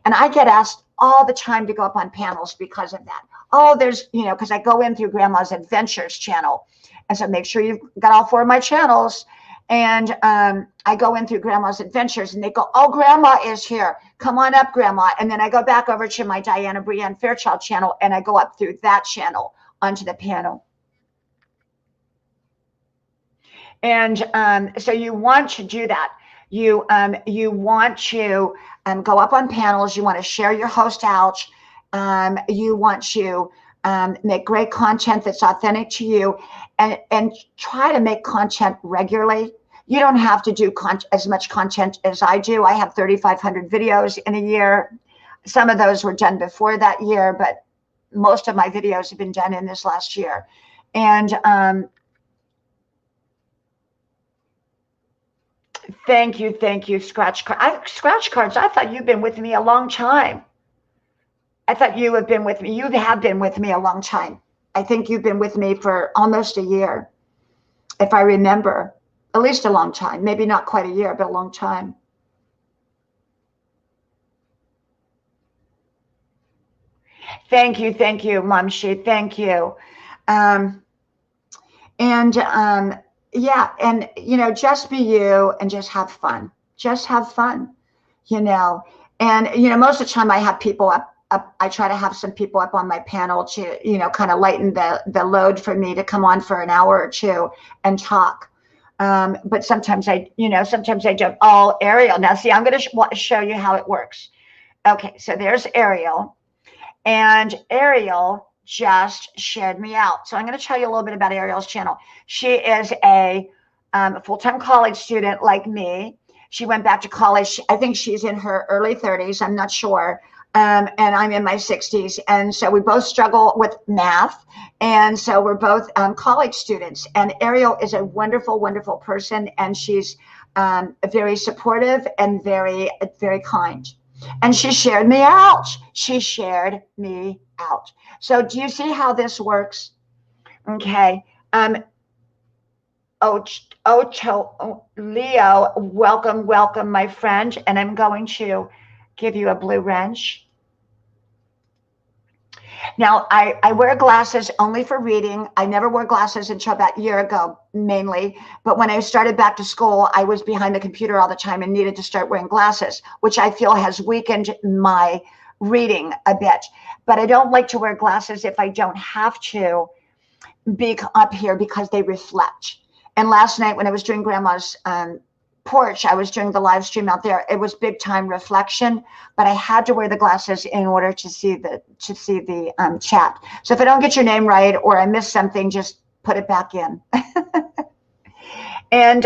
And I get asked all the time to go up on panels because of that. Oh, there's, you know, because I go in through Grandma's Adventures channel. And so make sure you've got all 4 of my channels. And I go in through Grandma's Adventures, and they go, oh, Grandma is here. Come on up, Grandma. And then I go back over to my Diana Brienne Fairchild channel, and I go up through that channel onto the panel. And so you want to do that. You want to go up on panels. You want to share your host out. You want to make great content that's authentic to you, and try to make content regularly. You don't have to do as much content as I do. I have 3,500 videos in a year. Some of those were done before that year, but most of my videos have been done in this last year. And thank you, Scratch Cards. Scratch Cards, I thought you've been with me a long time. I thought you have been with me. You have been with me a long time. I think you've been with me for almost a year, if I remember. At least a long time. Maybe not quite a year, but a long time. Thank you, Mom Shi. Thank you. Yeah, and, you know, just be you and just have fun. Just have fun, you know. And, you know, most of the time I have people up. I try to have some people up on my panel to, you know, kind of lighten the load for me to come on for an hour or 2 and talk. But sometimes I do. Oh, Ariel. Now, see, I'm going to show you how it works. Okay, so there's Ariel. And Ariel just shared me out. So I'm going to tell you a little bit about Ariel's channel. She is a full-time college student like me. She went back to college. I think she's in her early 30s. I'm not sure. And I'm in my 60s. And so we both struggle with math. And so we're both college students. And Ariel is a wonderful, wonderful person. And she's very supportive and very, very kind. And she shared me out. She shared me out. So do you see how this works? Okay. Leo, welcome, my friend. And I'm going to give you a blue wrench. Now, I wear glasses only for reading. I never wore glasses until about a year ago, mainly. But when I started back to school, I was behind the computer all the time and needed to start wearing glasses, which I feel has weakened my reading a bit. But I don't like to wear glasses if I don't have to be up here because they reflect. And last night when I was doing Grandma's porch, I was doing the live stream out there. It was big time reflection, but I had to wear the glasses in order to see the chat. So if I don't get your name right or I miss something, just put it back in. And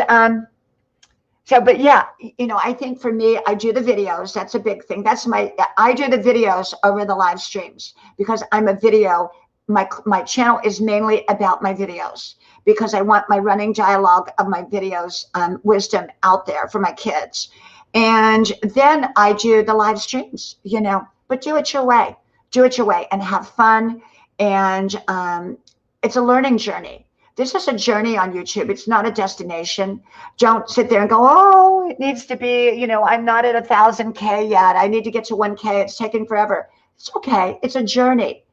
so, but yeah, you know, I think for me, I do the videos. That's a big thing. I do the videos over the live streams because I'm a video. My channel is mainly about my videos because I want my running dialogue of my videos, wisdom out there for my kids. And then I do the live streams, you know, but do it your way. Do it your way and have fun. And it's a learning journey. This is a journey on YouTube. It's not a destination. Don't sit there and go, oh, it needs to be, you know, I'm not at 1,000K yet. I need to get to 1K. It's taking forever. It's okay. It's a journey.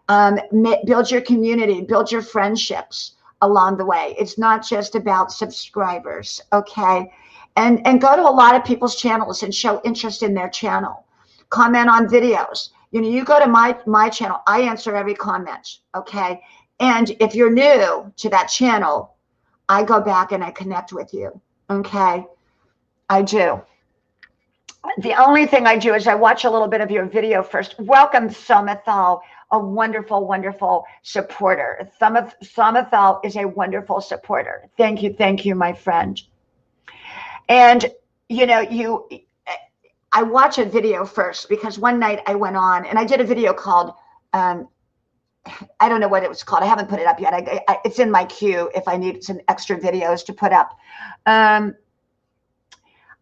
Build your community, build your friendships along the way. It's not just about subscribers, okay? And go to a lot of people's channels and show interest in their channel. Comment on videos. You know, you go to my channel, I answer every comment, okay? And if you're new to that channel, I go back and I connect with you, okay? I do. The only thing I do is I watch a little bit of your video first. Welcome, Somathal, a wonderful, wonderful supporter. Somathal is a wonderful supporter. Thank you, my friend. And, you know, I watch a video first because one night I went on and I did a video called, I don't know what it was called. I haven't put it up yet. It's in my queue if I need some extra videos to put up.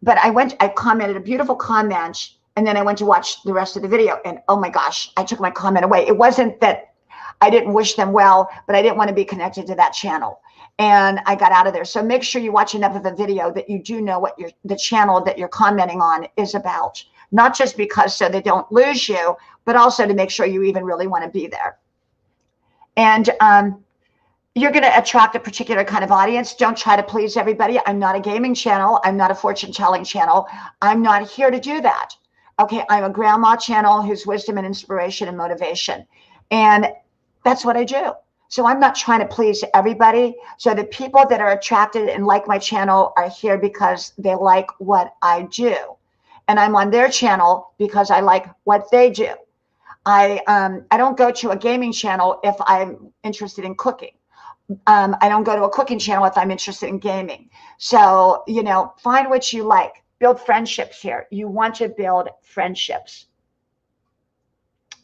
But I commented a beautiful comment, and then I went to watch the rest of the video, and oh my gosh, I took my comment away. It wasn't that I didn't wish them well, but I didn't want to be connected to that channel, and I got out of there. So make sure you watch enough of a video that you do know what the channel that you're commenting on is about, not just because so they don't lose you, but also to make sure you even really want to be there. And you're going to attract a particular kind of audience. Don't try to please everybody. I'm not a gaming channel. I'm not a fortune-telling channel. I'm not here to do that. Okay, I'm a grandma channel who's wisdom and inspiration and motivation. And that's what I do. So I'm not trying to please everybody. So the people that are attracted and like my channel are here because they like what I do. And I'm on their channel because I like what they do. I don't go to a gaming channel if I'm interested in cooking. I don't go to a cooking channel if I'm interested in gaming. So, you know, find what you like. Build friendships here. You want to build friendships.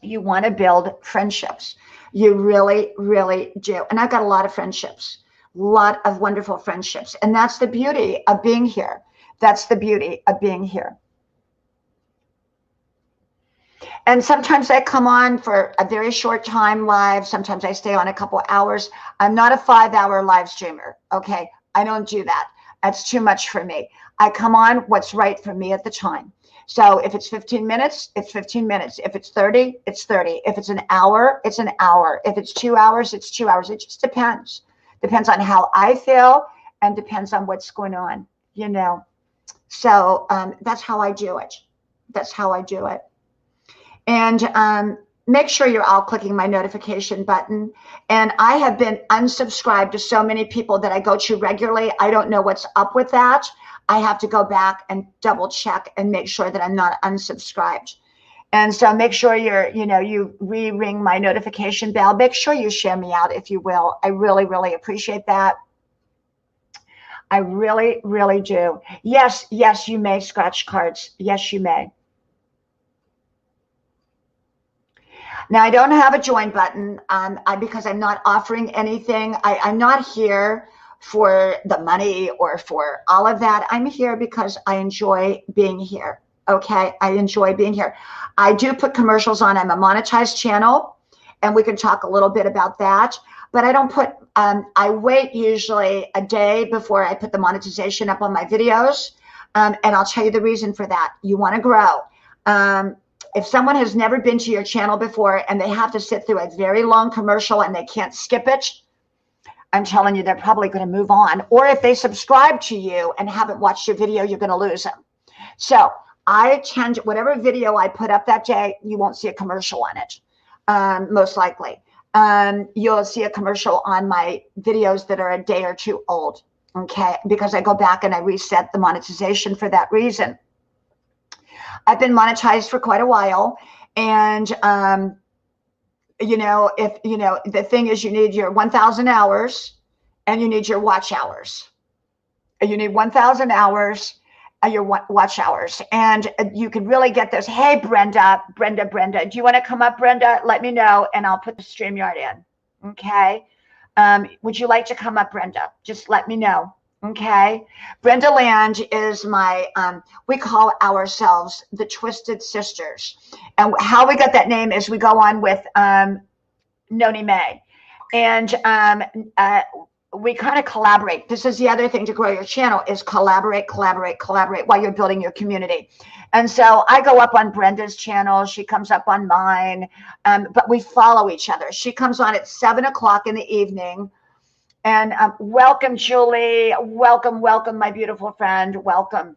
You want to build friendships. You really, really do. And I've got a lot of friendships, a lot of wonderful friendships. And that's the beauty of being here. That's the beauty of being here. And sometimes I come on for a very short time live. Sometimes I stay on a couple hours. I'm not a 5-hour live streamer. Okay. I don't do that. That's too much for me. I come on what's right for me at the time. So if it's 15 minutes, it's 15 minutes. If it's 30, it's 30. If it's an hour, it's an hour. If it's 2 hours, it's 2 hours. It just depends. Depends on how I feel and depends on what's going on, you know. So that's how I do it. That's how I do it. And make sure you're all clicking my notification button. And I have been unsubscribed to so many people that I go to regularly. I don't know what's up with that. I have to go back and double check and make sure that I'm not unsubscribed. And so make sure you re-ring my notification bell. Make sure you share me out if you will. I really, really appreciate that. I really, really do. Yes, yes, you may scratch cards. Yes, you may. Now, I don't have a join button because I'm not offering anything. I'm not here for the money or for all of that. I'm here because I enjoy being here. Okay, I enjoy being here. I do put commercials on. I'm a monetized channel, and we can talk a little bit about that. But I don't put, I wait usually a day before I put the monetization up on my videos. And I'll tell you the reason for that. You want to grow. if someone has never been to your channel before and they have to sit through a very long commercial and they can't skip it, I'm telling you, they're probably going to move on. Or if they subscribe to you and haven't watched your video, you're going to lose them. So I tend to, whatever video I put up that day, you won't see a commercial on it, most likely. You'll see a commercial on my videos that are a day or two old, okay? Because I go back and I reset the monetization for that reason. I've been monetized for quite a while, and you know, if you know, the thing is, you need your 1,000 hours and you need your watch hours. You need 1,000 hours, your watch hours, and you can really get this. Hey, Brenda, do you want to come up, Brenda? Let me know, and I'll put the StreamYard in. Okay. Would you like to come up, Brenda? Just let me know. Okay. Brenda Land is my, we call ourselves the Twisted Sisters. And how we got that name is we go on with Noni May. And we kind of collaborate. This is the other thing to grow your channel is collaborate while you're building your community. And so I go up on Brenda's channel. She comes up on mine, but we follow each other. She comes on at 7 o'clock in the evening. And welcome, Julie. Welcome, my beautiful friend. Welcome.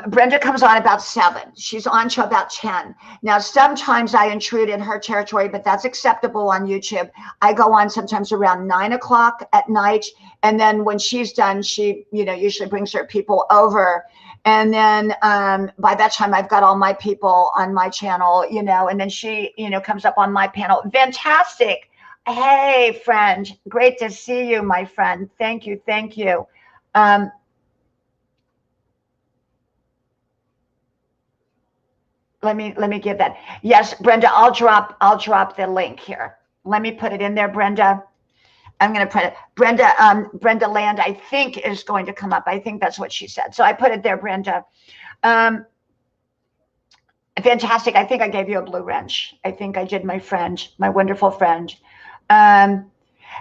Brenda comes on about 7. She's on to about 10. Now, sometimes I intrude in her territory, but that's acceptable on YouTube. I go on sometimes around 9 o'clock at night. And then when she's done, she, you know, usually brings her people over. And then by that time, I've got all my people on my channel, you know, and then she, you know, comes up on my panel. Fantastic. Hey, friend. Great to see you, my friend. Thank you. Let me give that. Yes, Brenda, I'll drop the link here. Let me put it in there, Brenda. I'm going to put it. Brenda Land, I think, is going to come up. I think that's what she said. So I put it there, Brenda. Fantastic. I think I gave you a blue wrench. I think I did, my friend, my wonderful friend.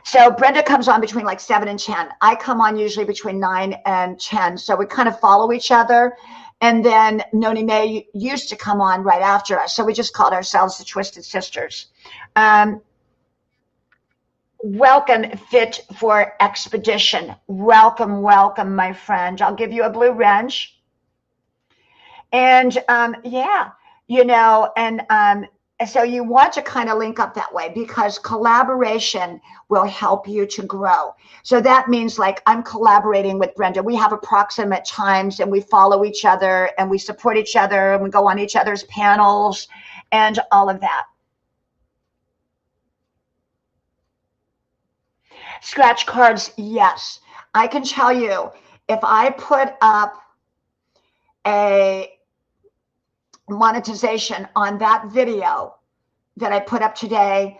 So Brenda comes on between like 7 and 10. I come on usually between 9 and 10. So we kind of follow each other. And then Noni May used to come on right after us. So we just called ourselves the Twisted Sisters. Welcome, Fit for Expedition. Welcome, my friend. I'll give you a blue wrench. And yeah, you know, and so you want to kind of link up that way because collaboration will help you to grow. So that means like I'm collaborating with Brenda. We have approximate times and we follow each other and we support each other and we go on each other's panels and all of that. Scratch cards, yes. I can tell you if I put up a monetization on that video that I put up today,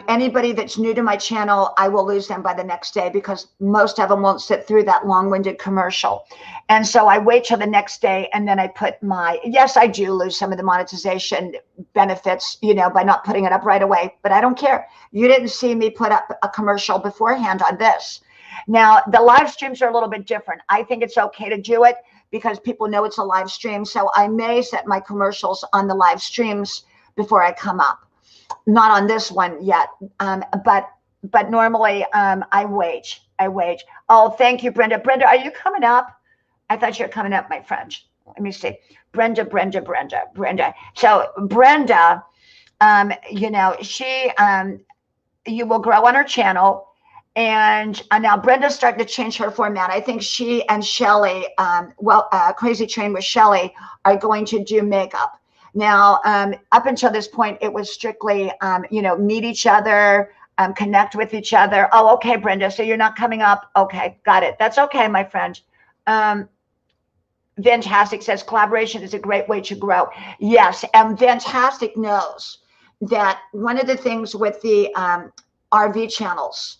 anybody that's new to my channel, I will lose them by the next day because most of them won't sit through that long-winded commercial. And so I wait till the next day and then I put my, yes, I do lose some of the monetization benefits, you know, by not putting it up right away, but I don't care. You didn't see me put up a commercial beforehand on this. Now, the live streams are a little bit different. I think it's okay to do it because people know it's a live stream. So I may set my commercials on the live streams before I come up. Not on this one yet, but normally I wait. Oh, thank you, Brenda. Brenda, are you coming up? I thought you were coming up, my friend. Let me see. Brenda. So Brenda, you know, she, you will grow on her channel. And now Brenda's starting to change her format. I think she and Shelly, Crazy Train with Shelly, are going to do makeup. Now, up until this point, it was strictly, you know, meet each other, connect with each other. Oh, okay, Brenda, so you're not coming up. Okay, got it. That's okay, my friend. Fantastic says collaboration is a great way to grow. Yes, and Fantastic knows that one of the things with the RV channels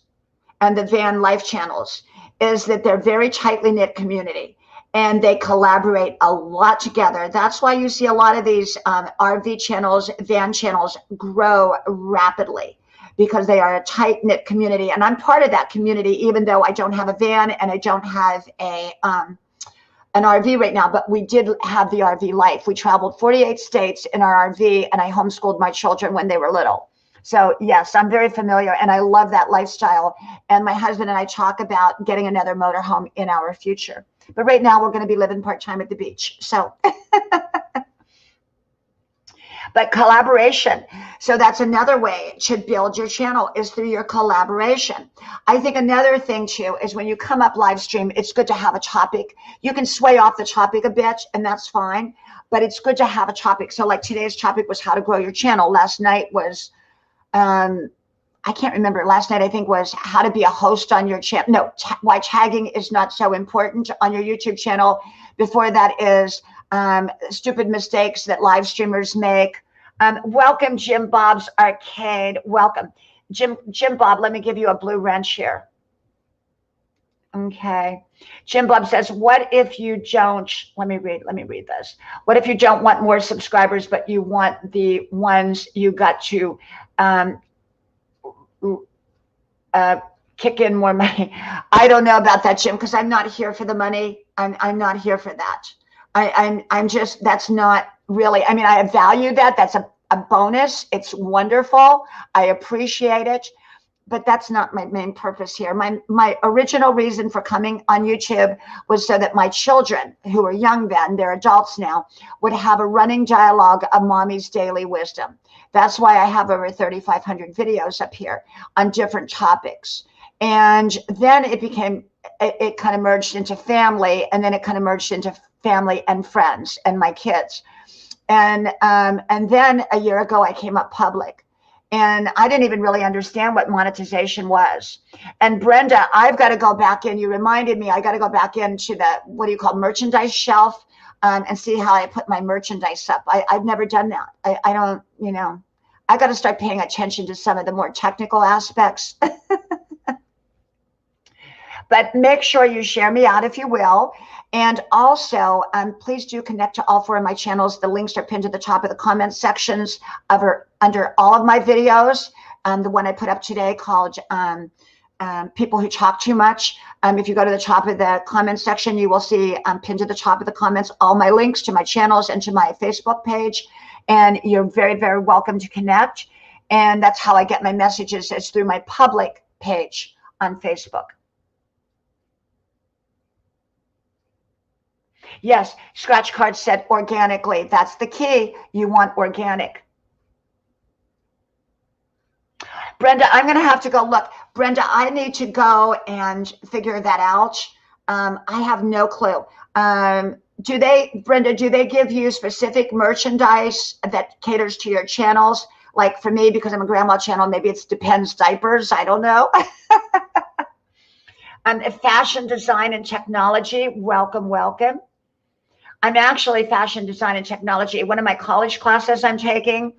and the van life channels is that they're very tightly knit community and they collaborate a lot together. That's why you see a lot of these RV channels, van channels grow rapidly because they are a tight knit community. And I'm part of that community, even though I don't have a van and I don't have a an RV right now, but we did have the RV life. We traveled 48 states in our RV, and I homeschooled my children when they were little. So yes, I'm very familiar, and I love that lifestyle. And my husband and I talk about getting another motorhome in our future. But right now we're going to be living part-time at the beach. So but collaboration. So that's another way to build your channel, is through your collaboration. I think another thing too is when you come up live stream, it's good to have a topic. You can sway off the topic a bit, and that's fine, but it's good to have a topic. So like today's topic was how to grow your channel. Last night was, I can't remember. Last night I think was how to be a host on your channel. No, why tagging is not so important on your YouTube channel. Before that is stupid mistakes that live streamers make. Welcome, Jim Bob's Arcade. Welcome. Jim Bob, let me give you a blue wrench here. Okay. Jim Bob says, what if you don't, let me read this. What if you don't want more subscribers, but you want the ones you got to kick in more money? I don't know about that, Jim, because I'm not here for the money. I'm not here for that. I'm just, that's not really, I mean, I value that. That's a bonus. It's wonderful. I appreciate it, but that's not my main purpose here. My original reason for coming on YouTube was so that my children, who are young then, they're adults now, would have a running dialogue of mommy's daily wisdom. That's why I have over 3,500 videos up here on different topics. And then it kind of merged into family, and then it kind of merged into family and friends and my kids. And then a year ago, I came up public, and I didn't even really understand what monetization was. And Brenda, I've got to go back in. You reminded me, I got to go back into the, what do you call, merchandise shelf, and see how I put my merchandise up. I've never done that. I don't, you know, I got to start paying attention to some of the more technical aspects. But make sure you share me out if you will. And also, please do connect to all 4 of my channels. The links are pinned to the top of the comment sections under all of my videos. The one I put up today called People Who Talk Too Much. If you go to the top of the comment section, you will see pinned to the top of the comments all my links to my channels and to my Facebook page. And you're very, very welcome to connect. And that's how I get my messages, is through my public page on Facebook. Yes, Scratch Card said organically. That's the key. You want organic. Brenda, I'm going to have to go look. Brenda, I need to go and figure that out. I have no clue. Brenda, do they give you specific merchandise that caters to your channels? Like for me, because I'm a grandma channel, maybe it's Depends diapers. I don't know. Fashion, design, and technology. Welcome, welcome. I'm actually fashion design and technology. One of my college classes I'm taking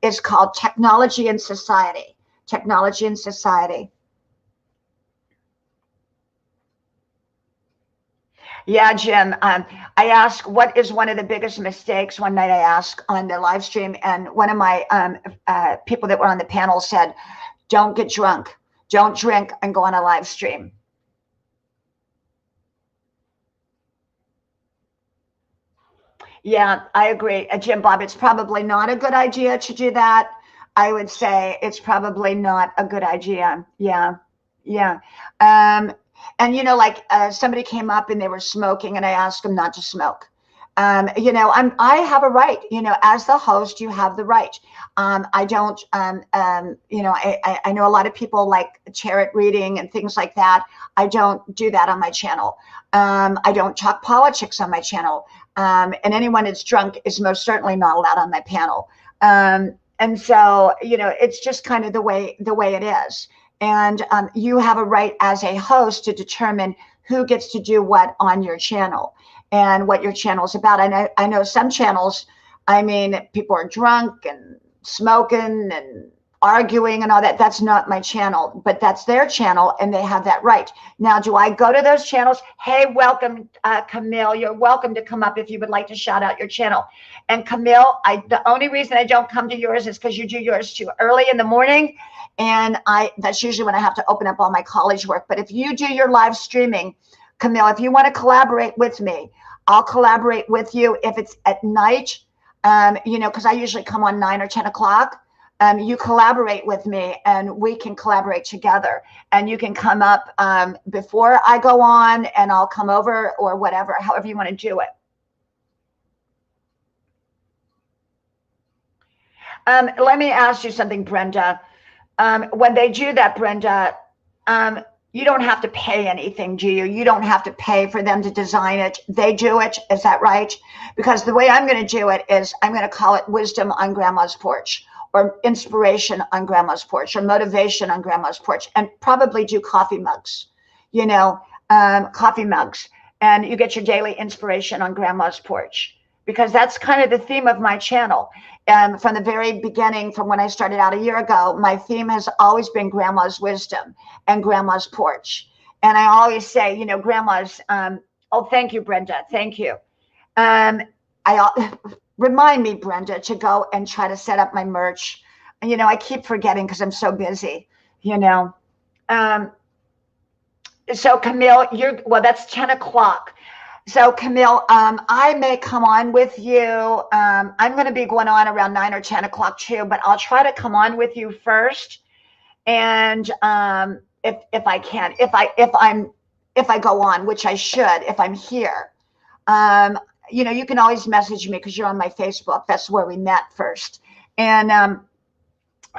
is called Technology and Society. Technology and Society. Yeah, Jim. I asked, what is one of the biggest mistakes? One night I asked on the live stream, and one of my people that were on the panel said, don't get drunk. Don't drink and go on a live stream. Yeah, I agree. Jim Bob, it's probably not a good idea to do that. I would say it's probably not a good idea. Yeah. Yeah. And, you know, like somebody came up and they were smoking, and I asked them not to smoke. You know, I have a right, you know, as the host, you have the right. I don't, you know, I know a lot of people like tarot reading and things like that. I don't do that on my channel. I don't talk politics on my channel. And anyone that's drunk is most certainly not allowed on my panel. And so, you know, it's just kind of the way it is. And you have a right as a host to determine who gets to do what on your channel and what your channel is about. I know some channels, I mean, people are drunk and smoking and arguing and all that. That's not my channel, but that's their channel, and they have that right. Now, do I go to those channels? Hey, welcome, Camille. You're welcome to come up if you would like to shout out your channel. And Camille, the only reason I don't come to yours is because you do yours too early in the morning, and that's usually when I have to open up all my college work. But if you do your live streaming, Camille, if you want to collaborate with me, I'll collaborate with you if it's at night, you know, because I usually come on 9 or 10 o'clock. You collaborate with me and we can collaborate together, and you can come up before I go on and I'll come over, or whatever, however you want to do it. Let me ask you something, Brenda. When they do that, Brenda, you don't have to pay anything, do you? You don't have to pay for them to design it. They do it. Is that right? Because the way I'm going to do it is I'm going to call it Wisdom on Grandma's Porch, or Inspiration on Grandma's Porch, or Motivation on Grandma's Porch, and probably do coffee mugs, you know, coffee mugs. And you get your daily inspiration on Grandma's Porch, because that's kind of the theme of my channel. From the very beginning, from when I started out a year ago, my theme has always been Grandma's wisdom and Grandma's porch. And I always say, you know, Grandma's, oh, thank you, Brenda. Thank you. I remind me, Brenda, to go and try to set up my merch. And, you know, I keep forgetting because I'm so busy, you know. So Camille, well, that's 10 o'clock. So Camille, I may come on with you. I'm going to be going on around 9 or 10 o'clock too, but I'll try to come on with you first. And if I can, if I go on, which I should, if I'm here, you know, you can always message me because you're on my Facebook. That's where we met first. And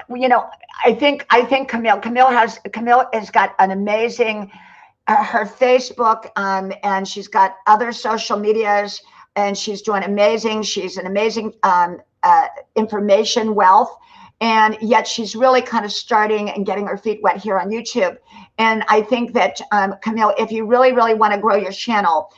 you know, I think Camille has got an amazing her Facebook, and she's got other social medias, and she's doing amazing. She's an amazing information wealth, and yet she's really kind of starting and getting her feet wet here on YouTube. And I think that, Camille, if you really, really want to grow your channel,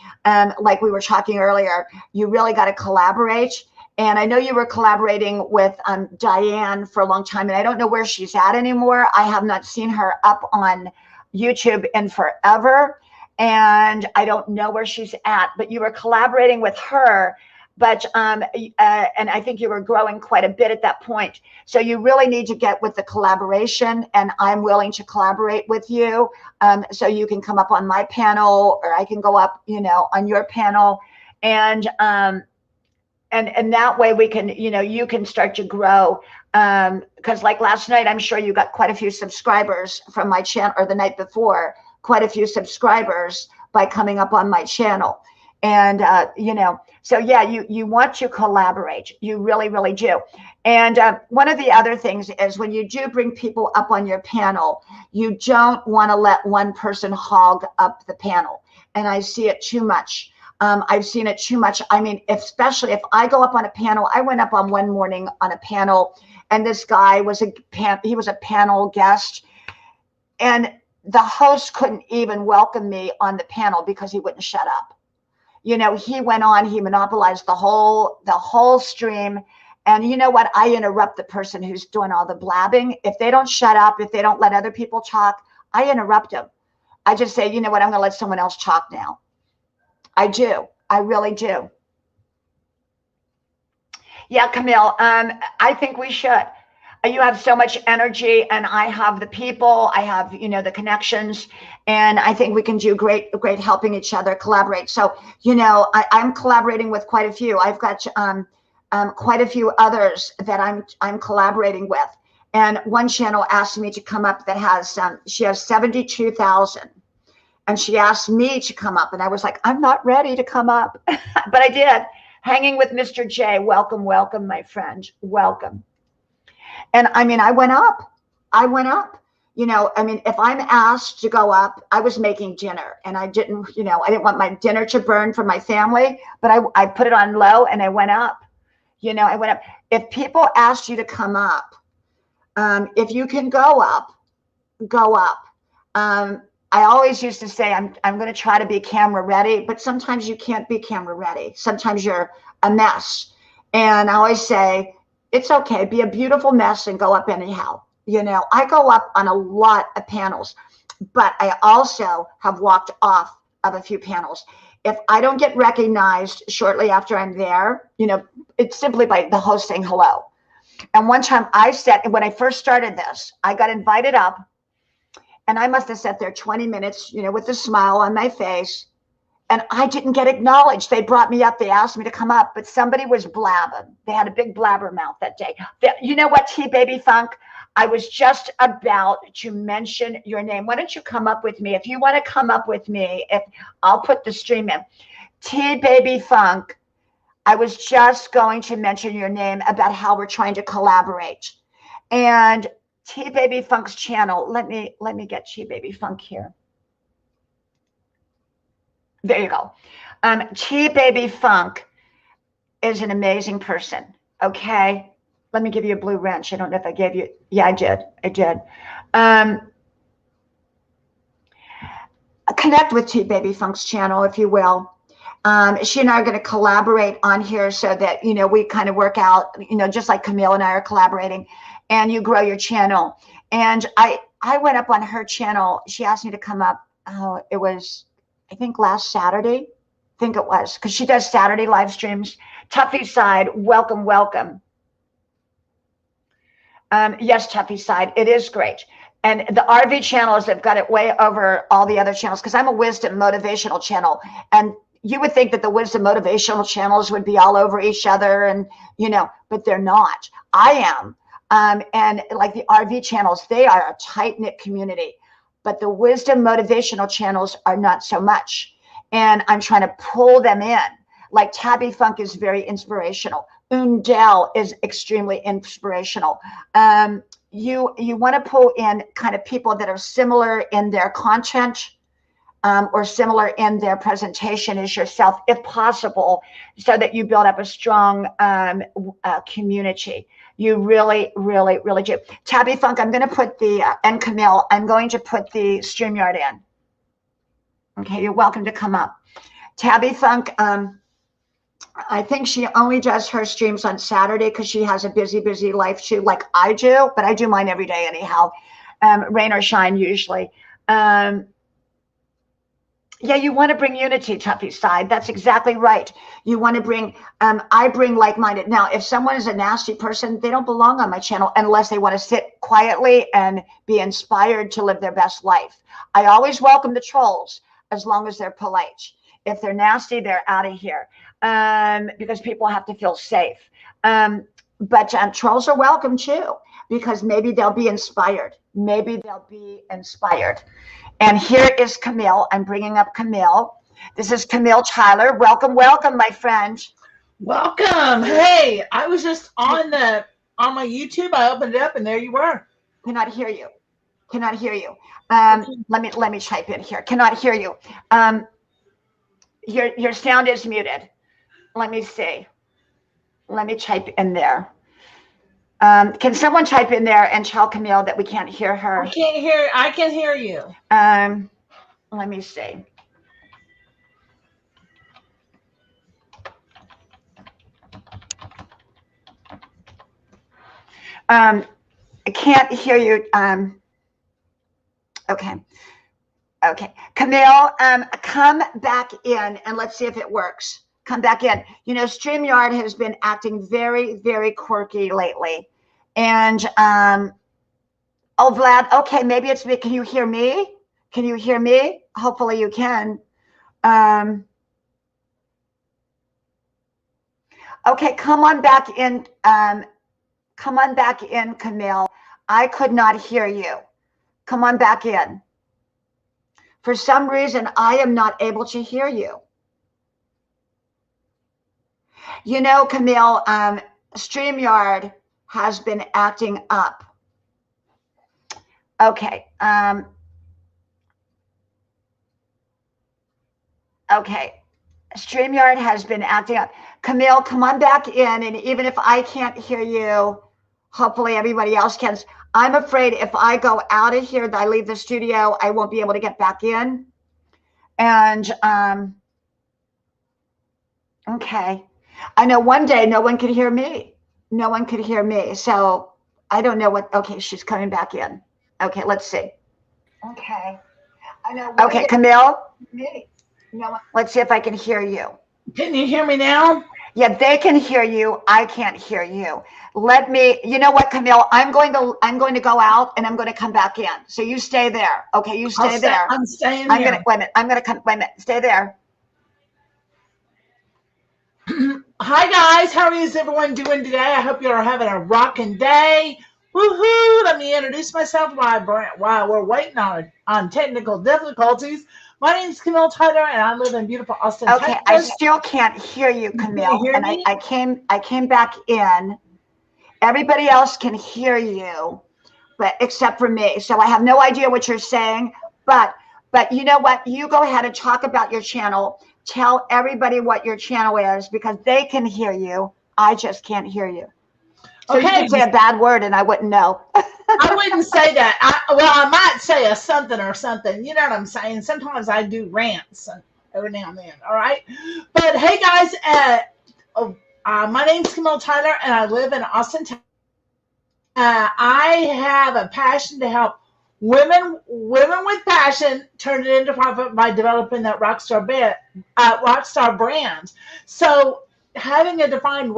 like we were talking earlier, you really got to collaborate. And I know you were collaborating with Diane for a long time, and I don't know where she's at anymore. I have not seen her up on YouTube in forever, and I don't know where she's at, but you were collaborating with her, but and I think you were growing quite a bit at that point. So you really need to get with the collaboration, and I'm willing to collaborate with you, so you can come up on my panel, or I can go up, you know, on your panel, and that way we can, you know, you can start to grow. Because like last night, I'm sure you got quite a few subscribers from my channel, or the night before, quite a few subscribers by coming up on my channel. And, you know, so yeah, you want to collaborate. You really, really do. And one of the other things is when you do bring people up on your panel, you don't want to let one person hog up the panel. And I see it too much. I've seen it too much. I mean, especially if I go up on a panel. I went up on one morning on a panel, and this guy was he was a panel guest, and the host couldn't even welcome me on the panel because he wouldn't shut up. You know, he went on, he monopolized the whole stream. And you know what? I interrupt the person who's doing all the blabbing. If they don't shut up, if they don't let other people talk, I interrupt them. I just say, you know what? I'm going to let someone else talk now. I do. I really do. Yeah, Camille, I think we should. You have so much energy, and I have the people, I have, you know, the connections, and I think we can do great helping each other, collaborate. So, you know, I'm collaborating with quite a few. I've got quite a few others that I'm collaborating with. And one channel asked me to come up that has, she has 72,000. And she asked me to come up, and I was like, I'm not ready to come up, but I did. Hanging with Mr. J. Welcome, welcome, my friend. Welcome. And I mean, I went up. You know, I mean, if I'm asked to go up, I was making dinner, and I didn't, you know, I didn't want my dinner to burn for my family, but I put it on low, and I went up. You know, I went up. If people asked you to come up, if you can go up, go up. I always used to say, I'm going to try to be camera ready, but sometimes you can't be camera ready. Sometimes you're a mess. And I always say, it's okay, be a beautiful mess and go up anyhow. You know, I go up on a lot of panels, but I also have walked off of a few panels. If I don't get recognized shortly after I'm there, you know, it's simply by the host saying hello. And one time I said, when I first started this, I got invited up, and I must have sat there 20 minutes, you know, with a smile on my face. and I didn't get acknowledged. They brought me up. They asked me to come up, but somebody was blabbing. They had a big blabber mouth that day. You know what, T Baby Funk? I was just about to mention your name. Why don't you come up with me? If you want to come up with me, if I'll put the stream in. T Baby Funk, I was just going to mention your name about how we're trying to collaborate. And T Baby Funk's channel, let me get T Baby Funk here. There you go. T Baby Funk is an amazing person. Okay. Let me give you a blue wrench. I don't know if I gave you. Yeah, I did. I did. Connect with T Baby Funk's channel, if you will. She and I are going to collaborate on here so that, you know, we kind of work out, you know, just like Camille and I are collaborating, and you grow your channel. And I went up on her channel. She asked me to come up. Oh, it was, I think, last Saturday. I think it was, because she does Saturday live streams. Tuffy Side, welcome, welcome. Yes, Tuffy Side, it is great. And the RV channels have got it way over all the other channels, because I'm a wisdom motivational channel. And you would think that the wisdom motivational channels would be all over each other, and, you know, but they're not. I am. And like the RV channels, they are a tight-knit community, but the wisdom motivational channels are not so much. And I'm trying to pull them in. Like Tabby Funk is very inspirational. Undell is extremely inspirational. You want to pull in kind of people that are similar in their content, or similar in their presentation as yourself, if possible, so that you build up a strong community. You really, really, really do. Tabby Funk, I'm going to put the, and Camille, I'm going to put the StreamYard in. Okay, you're welcome to come up. Tabby Funk, I think she only does her streams on Saturday because she has a busy, busy life too, like I do, but I do mine every day anyhow, rain or shine usually. Yeah, you want to bring unity, Tuffy Side. That's exactly right. You want to bring, I bring like-minded. Now, if someone is a nasty person, they don't belong on my channel unless they want to sit quietly and be inspired to live their best life. I always welcome the trolls as long as they're polite. If they're nasty, they're out of here, because people have to feel safe. But trolls are welcome too, because maybe they'll be inspired. Maybe they'll be inspired. And here is Camille. I'm bringing up Camille. This is Camille Tyler. Welcome, welcome, my friend. Welcome. Hey, I was just on my YouTube. I opened it up, and there you were. Cannot hear you. Cannot hear you. Let me type in here. Cannot hear you. Your sound is muted. Let me see. Let me type in there. Can someone type in there and tell Camille that we can't hear her? I can't hear. I can hear you. Let me see. I can't hear you. Okay. Okay. Camille, come back in and let's see if it works. Come back in. You know, StreamYard has been acting very, very quirky lately. And, oh, Vlad, okay, maybe it's me. Can you hear me? Can you hear me? Hopefully you can. Okay, come on back in. Come on back in, Camille. I could not hear you. Come on back in. For some reason, I am not able to hear you. You know, Camille, StreamYard has been acting up. Okay. Okay. StreamYard has been acting up. Camille, come on back in. And even if I can't hear you, hopefully everybody else can. I'm afraid if I go out of here, that I leave the studio, I won't be able to get back in. And, okay. I know one day no one could hear me. No one could hear me. So I don't know what, okay, she's coming back in. Okay, let's see. Okay. I know. Okay, Camille. Me. No, let's see if I can hear you. Can you hear me now? Yeah, they can hear you. I can't hear you. Let me, you know what, Camille, I'm going to go out and I'm going to come back in. So you stay there. Okay, you stay there. I'm staying there. Wait a minute. I'm going to come, wait a minute, stay there. Hi guys, how is everyone doing today? I hope you are having a rocking day. Woohoo! Let me introduce myself while we're waiting on technical difficulties. My name is Camille Tyler, and I live in beautiful Austin, Okay, I Texas. still can't hear you, Can you Camille. hear And me? I came back in. Everybody else can hear you, but except for me. So I have no idea what you're saying. But you know what? You go ahead and talk about your channel. Tell everybody what your channel is because they can hear you. I just can't hear you. So you Okay, could say a bad word and I wouldn't know. I wouldn't say that. I might say a something or something. You know what I'm saying? Sometimes I do rants every now and then. All right, but hey guys, my name's Camille Tyler, and I live in Austin, Texas. I have a passion to help women with passion turn it into profit by developing that rockstar brand. So having a defined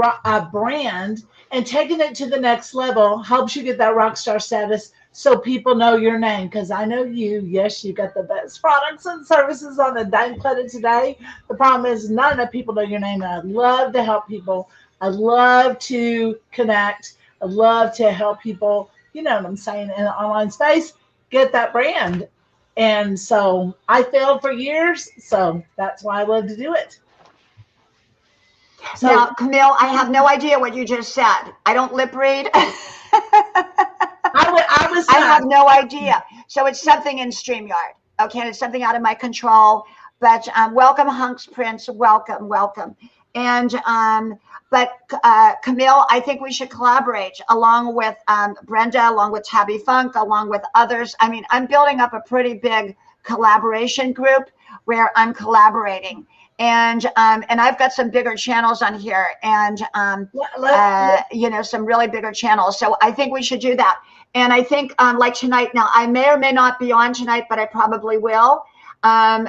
brand and taking it to the next level helps you get that rockstar status so people know your name. Because I know you, yes, you got the best products and services on the dang planet today. The problem is not enough people know your name, and I love to help people. I love to connect. I love to help people, you know what I'm saying, in the online space, get that brand. And so I failed for years, so that's why I love to do it. So Now, Camille, I have no idea what you just said. I don't lip read. I was I have no idea. So it's something in StreamYard. Okay, it's something out of my control. But welcome, Hunks Prince. Welcome, welcome. And but Camille, I think we should collaborate along with Brenda, along with Tabby Funk, along with others. I mean, I'm building up a pretty big collaboration group where I'm collaborating. And I've got some bigger channels on here, and you know, some really bigger channels. So I think we should do that. And I think like tonight, now I may or may not be on tonight, but I probably will.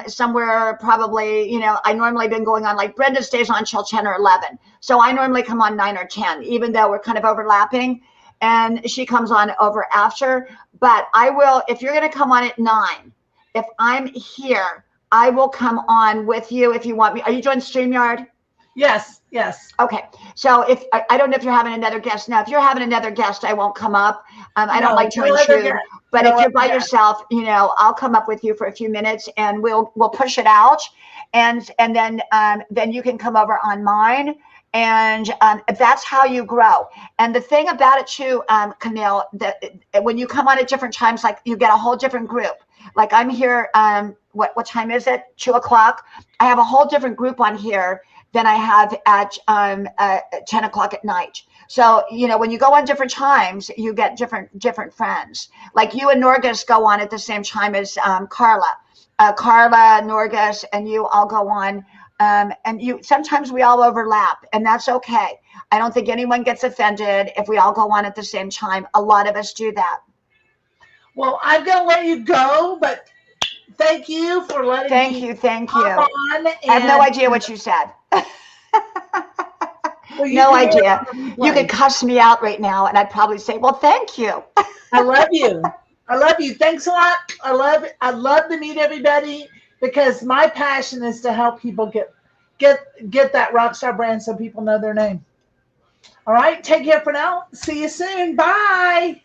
Somewhere probably, you know, I normally been going on, like Brenda stays on till 10 or 11. So I normally come on 9 or 10, even though we're kind of overlapping. And she comes on over after. But I will, if you're going to come on at 9, if I'm here, I will come on with you if you want me. Are you joining StreamYard? yes, yes. Okay. So if I don't know if you're having another guest now. If you're having another guest, I won't come up. I don't like to intrude. But if you're by yourself, you know, I'll come up with you for a few minutes and we'll push it out, and then you can come over on mine, and that's how you grow. And the thing about it too, Camille, that when you come on at different times, like you get a whole different group. Like I'm here. What time is it? 2:00. I have a whole different group on here than I have at 10 o'clock at night. So, you know, when you go on different times, you get different friends. Like you and Norgus go on at the same time as Carla. Carla, Norgus, and you all go on. And you sometimes we all overlap, and that's okay. I don't think anyone gets offended if we all go on at the same time. A lot of us do that. Well, I'm going to let you go, but thank you for letting me Thank you. on. I have no idea what you said. Well, no idea. You could cuss me out right now, and I'd probably say, "Well, thank you." I love you. I love you. Thanks a lot. I love to meet everybody because my passion is to help people get that rockstar brand so people know their name. All right. Take care for now. See you soon. Bye.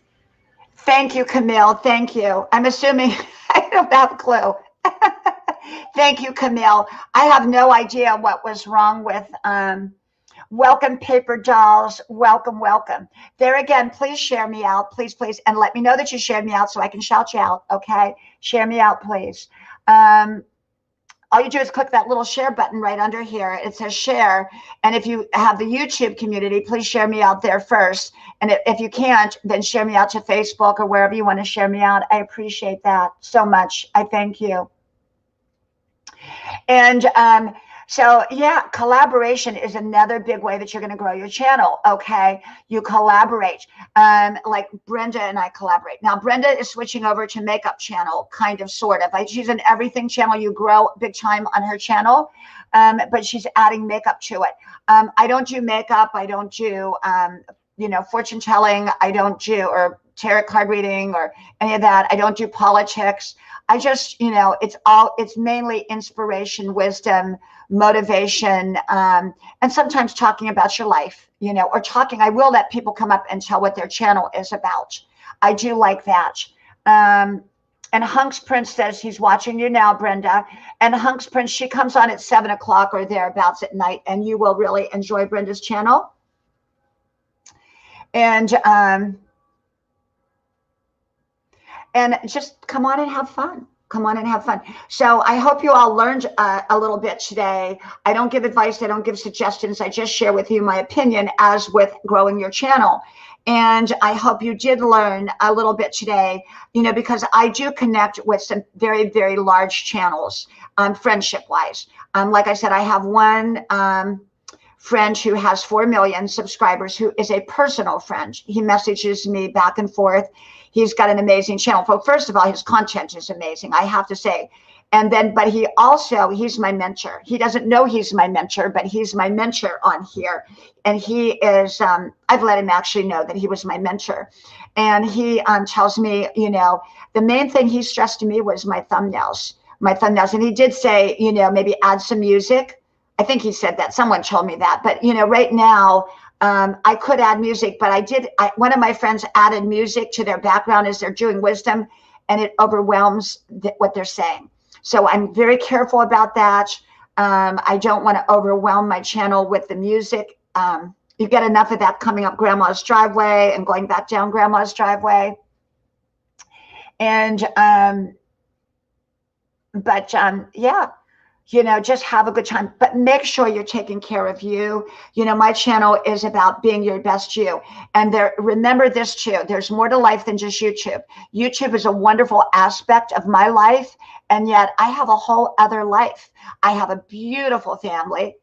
Thank you, Camille. Thank you. I'm assuming I don't have a clue. Thank you, Camille. I have no idea what was wrong with welcome, paper dolls. Welcome, welcome. There again, please share me out. Please, please. And let me know that you shared me out so I can shout you out. Okay. Share me out, please. All you do is click that little share button right under here. It says share. And if you have the YouTube community, please share me out there first. And if you can't, then share me out to Facebook or wherever you want to share me out. I appreciate that so much. I thank you. And so, yeah, collaboration is another big way that you're going to grow your channel. Okay. You collaborate. Like Brenda and I collaborate. Now, Brenda is switching over to makeup channel, kind of, sort of. Like she's an everything channel. You grow big time on her channel. But she's adding makeup to it. I don't do makeup. I don't do, you know, fortune telling. I don't do, or tarot card reading or any of that. I don't do politics. I just, it's mainly inspiration, wisdom, motivation, and sometimes talking about your life, or talking. I will let people come up and tell what their channel is about. I do like that. And Hunks Prince says he's watching you now, Brenda. And Hunks Prince, she comes on at 7 o'clock or thereabouts at night, and you will really enjoy Brenda's channel. And just come on and have fun. Come on and have fun. So I hope you all learned a little bit today. I don't give advice. I don't give suggestions. I just share with you my opinion as with growing your channel. And I hope you did learn a little bit today, because I do connect with some very, very large channels, friendship-wise. Like I said, I have one friend who has 4 million subscribers, who is a personal friend. He messages me back and forth. He's got an amazing channel. First of all, his content is amazing, I have to say. And then, but he's my mentor. He doesn't know he's my mentor, but he's my mentor on here. And he is, I've let him actually know that he was my mentor. And he tells me, the main thing he stressed to me was my thumbnails. And he did say, maybe add some music. I think he said that. Someone told me that. But, right now, I could add music, but one of my friends added music to their background as they're doing wisdom, and it overwhelms what they're saying. So I'm very careful about that. I don't want to overwhelm my channel with the music. You get enough of that coming up Grandma's driveway and going back down Grandma's driveway. And, yeah. Just have a good time, but make sure you're taking care of you. My channel is about being your best you. And remember this too, there's more to life than just YouTube. YouTube is a wonderful aspect of my life. And yet I have a whole other life. I have a beautiful family.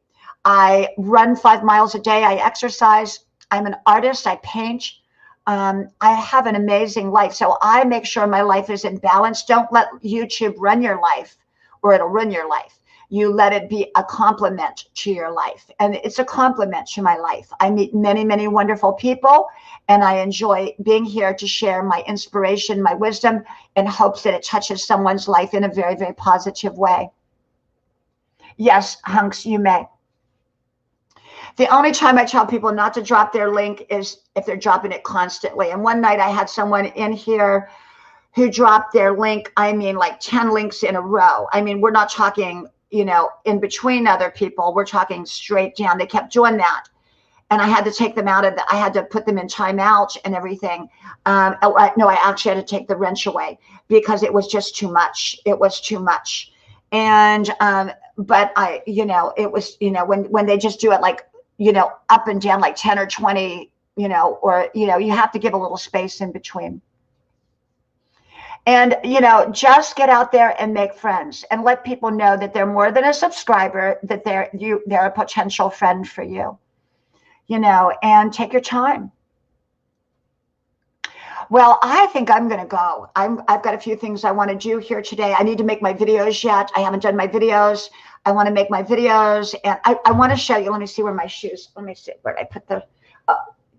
I run 5 miles a day. I exercise. I'm an artist. I paint. I have an amazing life. So I make sure my life is in balance. Don't let YouTube run your life, or it'll ruin your life. You let it be a complement to your life. And it's a complement to my life. I meet many, many wonderful people, and I enjoy being here to share my inspiration, my wisdom, in hopes that it touches someone's life in a very, very positive way. Yes, Hunks, you may. The only time I tell people not to drop their link is if they're dropping it constantly. And one night I had someone in here who dropped their link, like 10 links in a row. We're not talking, in between other people. We're talking straight down. They kept doing that. And I had to take them out of I had to put them in timeout and everything. No, I actually had to take the wrench away because it was just too much. It was too much. And, but it was, when they just do it like, up and down like 10 or 20, or, you have to give a little space in between. And, just get out there and make friends and let people know that they're more than a subscriber, that they're a potential friend for you, and take your time. Well, I think I'm going to go. I've got a few things I want to do here today. I need to make my videos yet. I haven't done my videos. I want to make my videos, and I want to show you. Let me see where my shoes, let me see where I put the,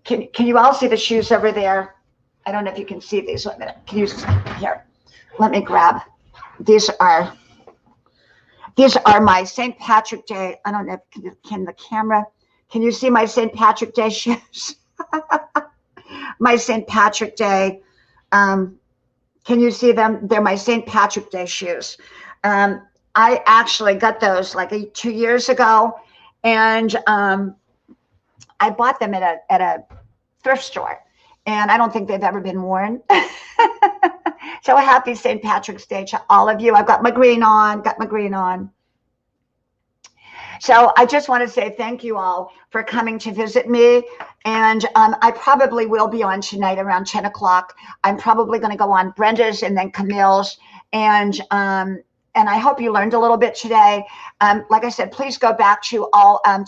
can you all see the shoes over there? I don't know if you can see these. Wait a minute. Can you, here, let me grab. These are my St. Patrick Day. I don't know if can the camera, can you see my St. Patrick Day shoes? My St. Patrick Day. Can you see them? They're my St. Patrick Day shoes. I actually got those like 2 years ago, and I bought them at a thrift store. And I don't think they've ever been worn. So happy St. Patrick's Day to all of you. I've got my green on, So I just want to say thank you all for coming to visit me. And I probably will be on tonight around 10 o'clock. I'm probably going to go on Brenda's and then Camille's. And and I hope you learned a little bit today. Like I said, please go back to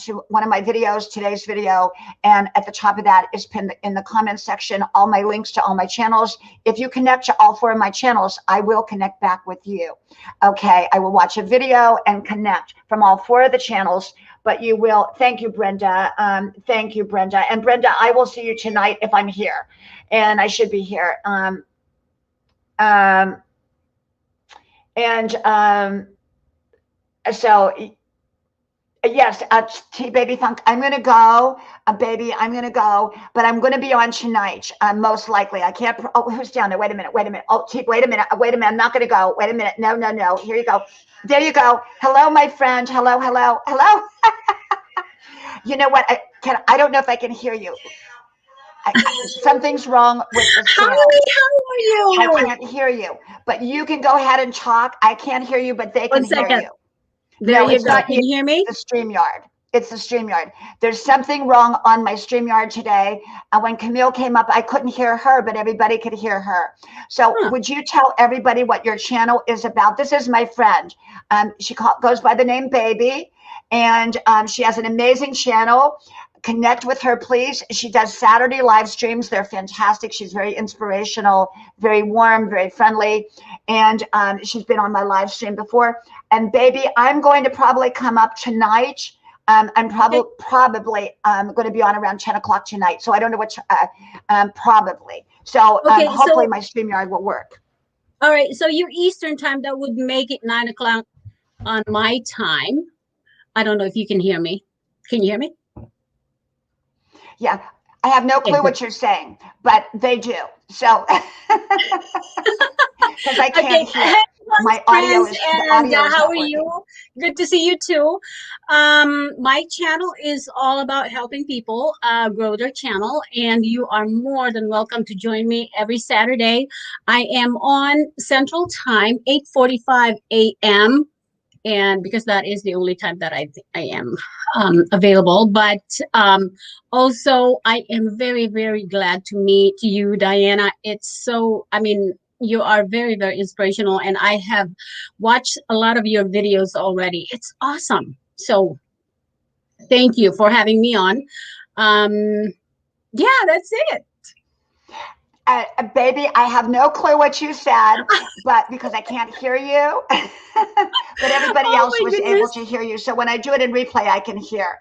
to one of my videos, today's video, and at the top of that is pinned in the comments section all my links to all my channels. If you connect to all 4 of my channels, I will connect back with you. Okay, I will watch a video and connect from all 4 of the channels. But you will. Thank you, Brenda. Thank you, Brenda. And Brenda, I will see you tonight if I'm here, and I should be here. So yes, T Baby Funk, I'm gonna go, baby, I'm gonna go, but I'm gonna be on tonight, most likely. I can't. Oh, who's down there? Wait a minute. Oh, T, wait a minute. I'm not gonna go. Wait a minute. No. Here you go. There you go. Hello, my friend. Hello. You know what? I don't know if I can hear you. Something's wrong with the sound. Hi, how are you? I can't hear you, but you can go ahead and talk. I can't hear you, but they can hear you. There you go. Can you hear me? It's the StreamYard. It's the StreamYard. There's something wrong on my StreamYard today. When Camille came up, I couldn't hear her, but everybody could hear her. So would you tell everybody what your channel is about? This is my friend. She goes by the name Baby, and she has an amazing channel. Connect with her, please. She does Saturday live streams. They're fantastic. She's very inspirational, very warm, very friendly. And she's been on my live stream before. And Baby, I'm going to probably come up tonight. I'm probably going to be on around 10 o'clock tonight. So I don't know what, probably. So hopefully my StreamYard will work. All right. So your Eastern time, that would make it 9 o'clock on my time. I don't know if you can hear me. Can you hear me? Yeah, I have no clue what you're saying, but they do. So, because I can't hear. My audio is, how are you? Good to see you too. My channel is all about helping people grow their channel, and you are more than welcome to join me every Saturday. I am on Central Time, 8:45 a.m. And because that is the only time that I am available. But also, I am very, very glad to meet you, Diana. It's so, you are very, very inspirational. And I have watched a lot of your videos already. It's awesome. So thank you for having me on. Yeah, that's it. Baby, I have no clue what you said, but because I can't hear you, but everybody else was able to hear you. So when I do it in replay, I can hear.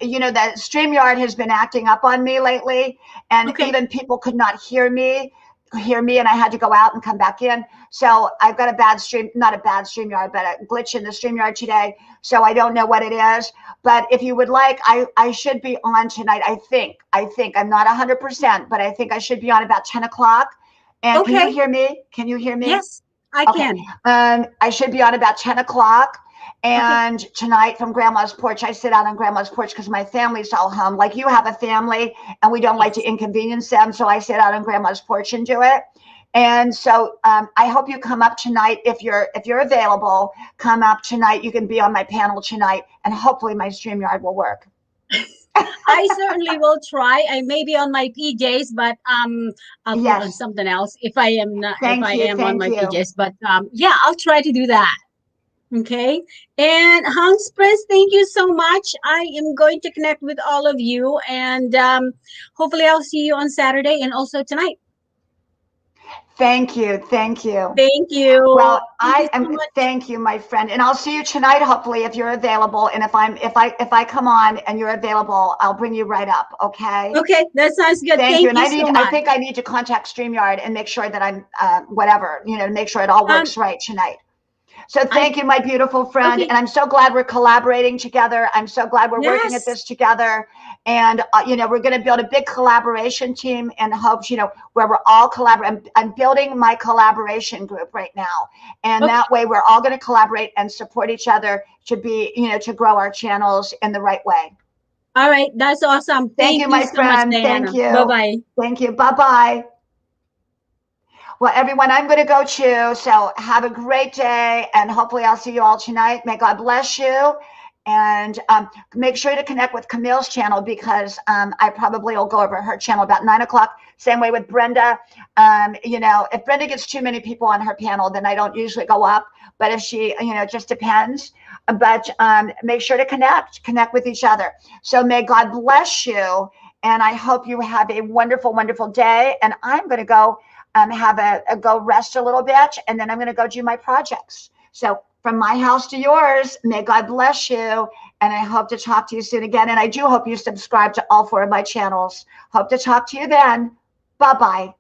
You know, that StreamYard has been acting up on me lately, and even people could not hear me, and I had to go out and come back in. So I've got a bad not a bad StreamYard, but a glitch in the StreamYard today. So I don't know what it is. But if you would like, I should be on tonight. I think I'm not 100%, but I think I should be on about 10 o'clock. And can you hear me? Can you hear me? Yes, I can. I should be on about 10 o'clock. And tonight from Grandma's porch, I sit out on Grandma's porch because my family's all home. Like you have a family, and we don't like to inconvenience them. So I sit out on Grandma's porch and do it. And so I hope you come up tonight. If you're available, come up tonight. You can be on my panel tonight, and hopefully my StreamYard will work. I certainly will try. I may be on my PJs, but I'll put on something else if I am not. On my PJs, but yeah, I'll try to do that. Okay. And Hans Press, thank you so much. I am going to connect with all of you, and hopefully I'll see you on Saturday and also tonight. Thank you. Well, thank you, my friend, and I'll see you tonight. Hopefully, if you're available, and if I come on and you're available, I'll bring you right up. Okay. Okay, that sounds good. Thank you. And I think I need to contact StreamYard and make sure that I'm whatever, to make sure it all works right tonight. So thank you, my beautiful friend. And I'm so glad we're collaborating together. I'm so glad we're working at this together. And, we're going to build a big collaboration team in hopes, where we're all collaborating. I'm building my collaboration group right now. And that way we're all going to collaborate and support each other to be, to grow our channels in the right way. All right. That's awesome. Thank you, my friend. Thank you. Bye-bye. Thank you. Bye-bye. Well, everyone, I'm going to go too. So have a great day, and hopefully I'll see you all tonight. May God bless you. And make sure to connect with Camille's channel, because I probably will go over her channel about 9 o'clock. Same way with Brenda. You know, if Brenda gets too many people on her panel, then I don't usually go up. But if she, you know, it just depends. But make sure to connect with each other. So may God bless you. And I hope you have a wonderful, wonderful day. And I'm going to go have a go rest a little bit. And then I'm going to go do my projects. So from my house to yours, may God bless you. And I hope to talk to you soon again. And I do hope you subscribe to all 4 of my channels. Hope to talk to you then. Bye-bye.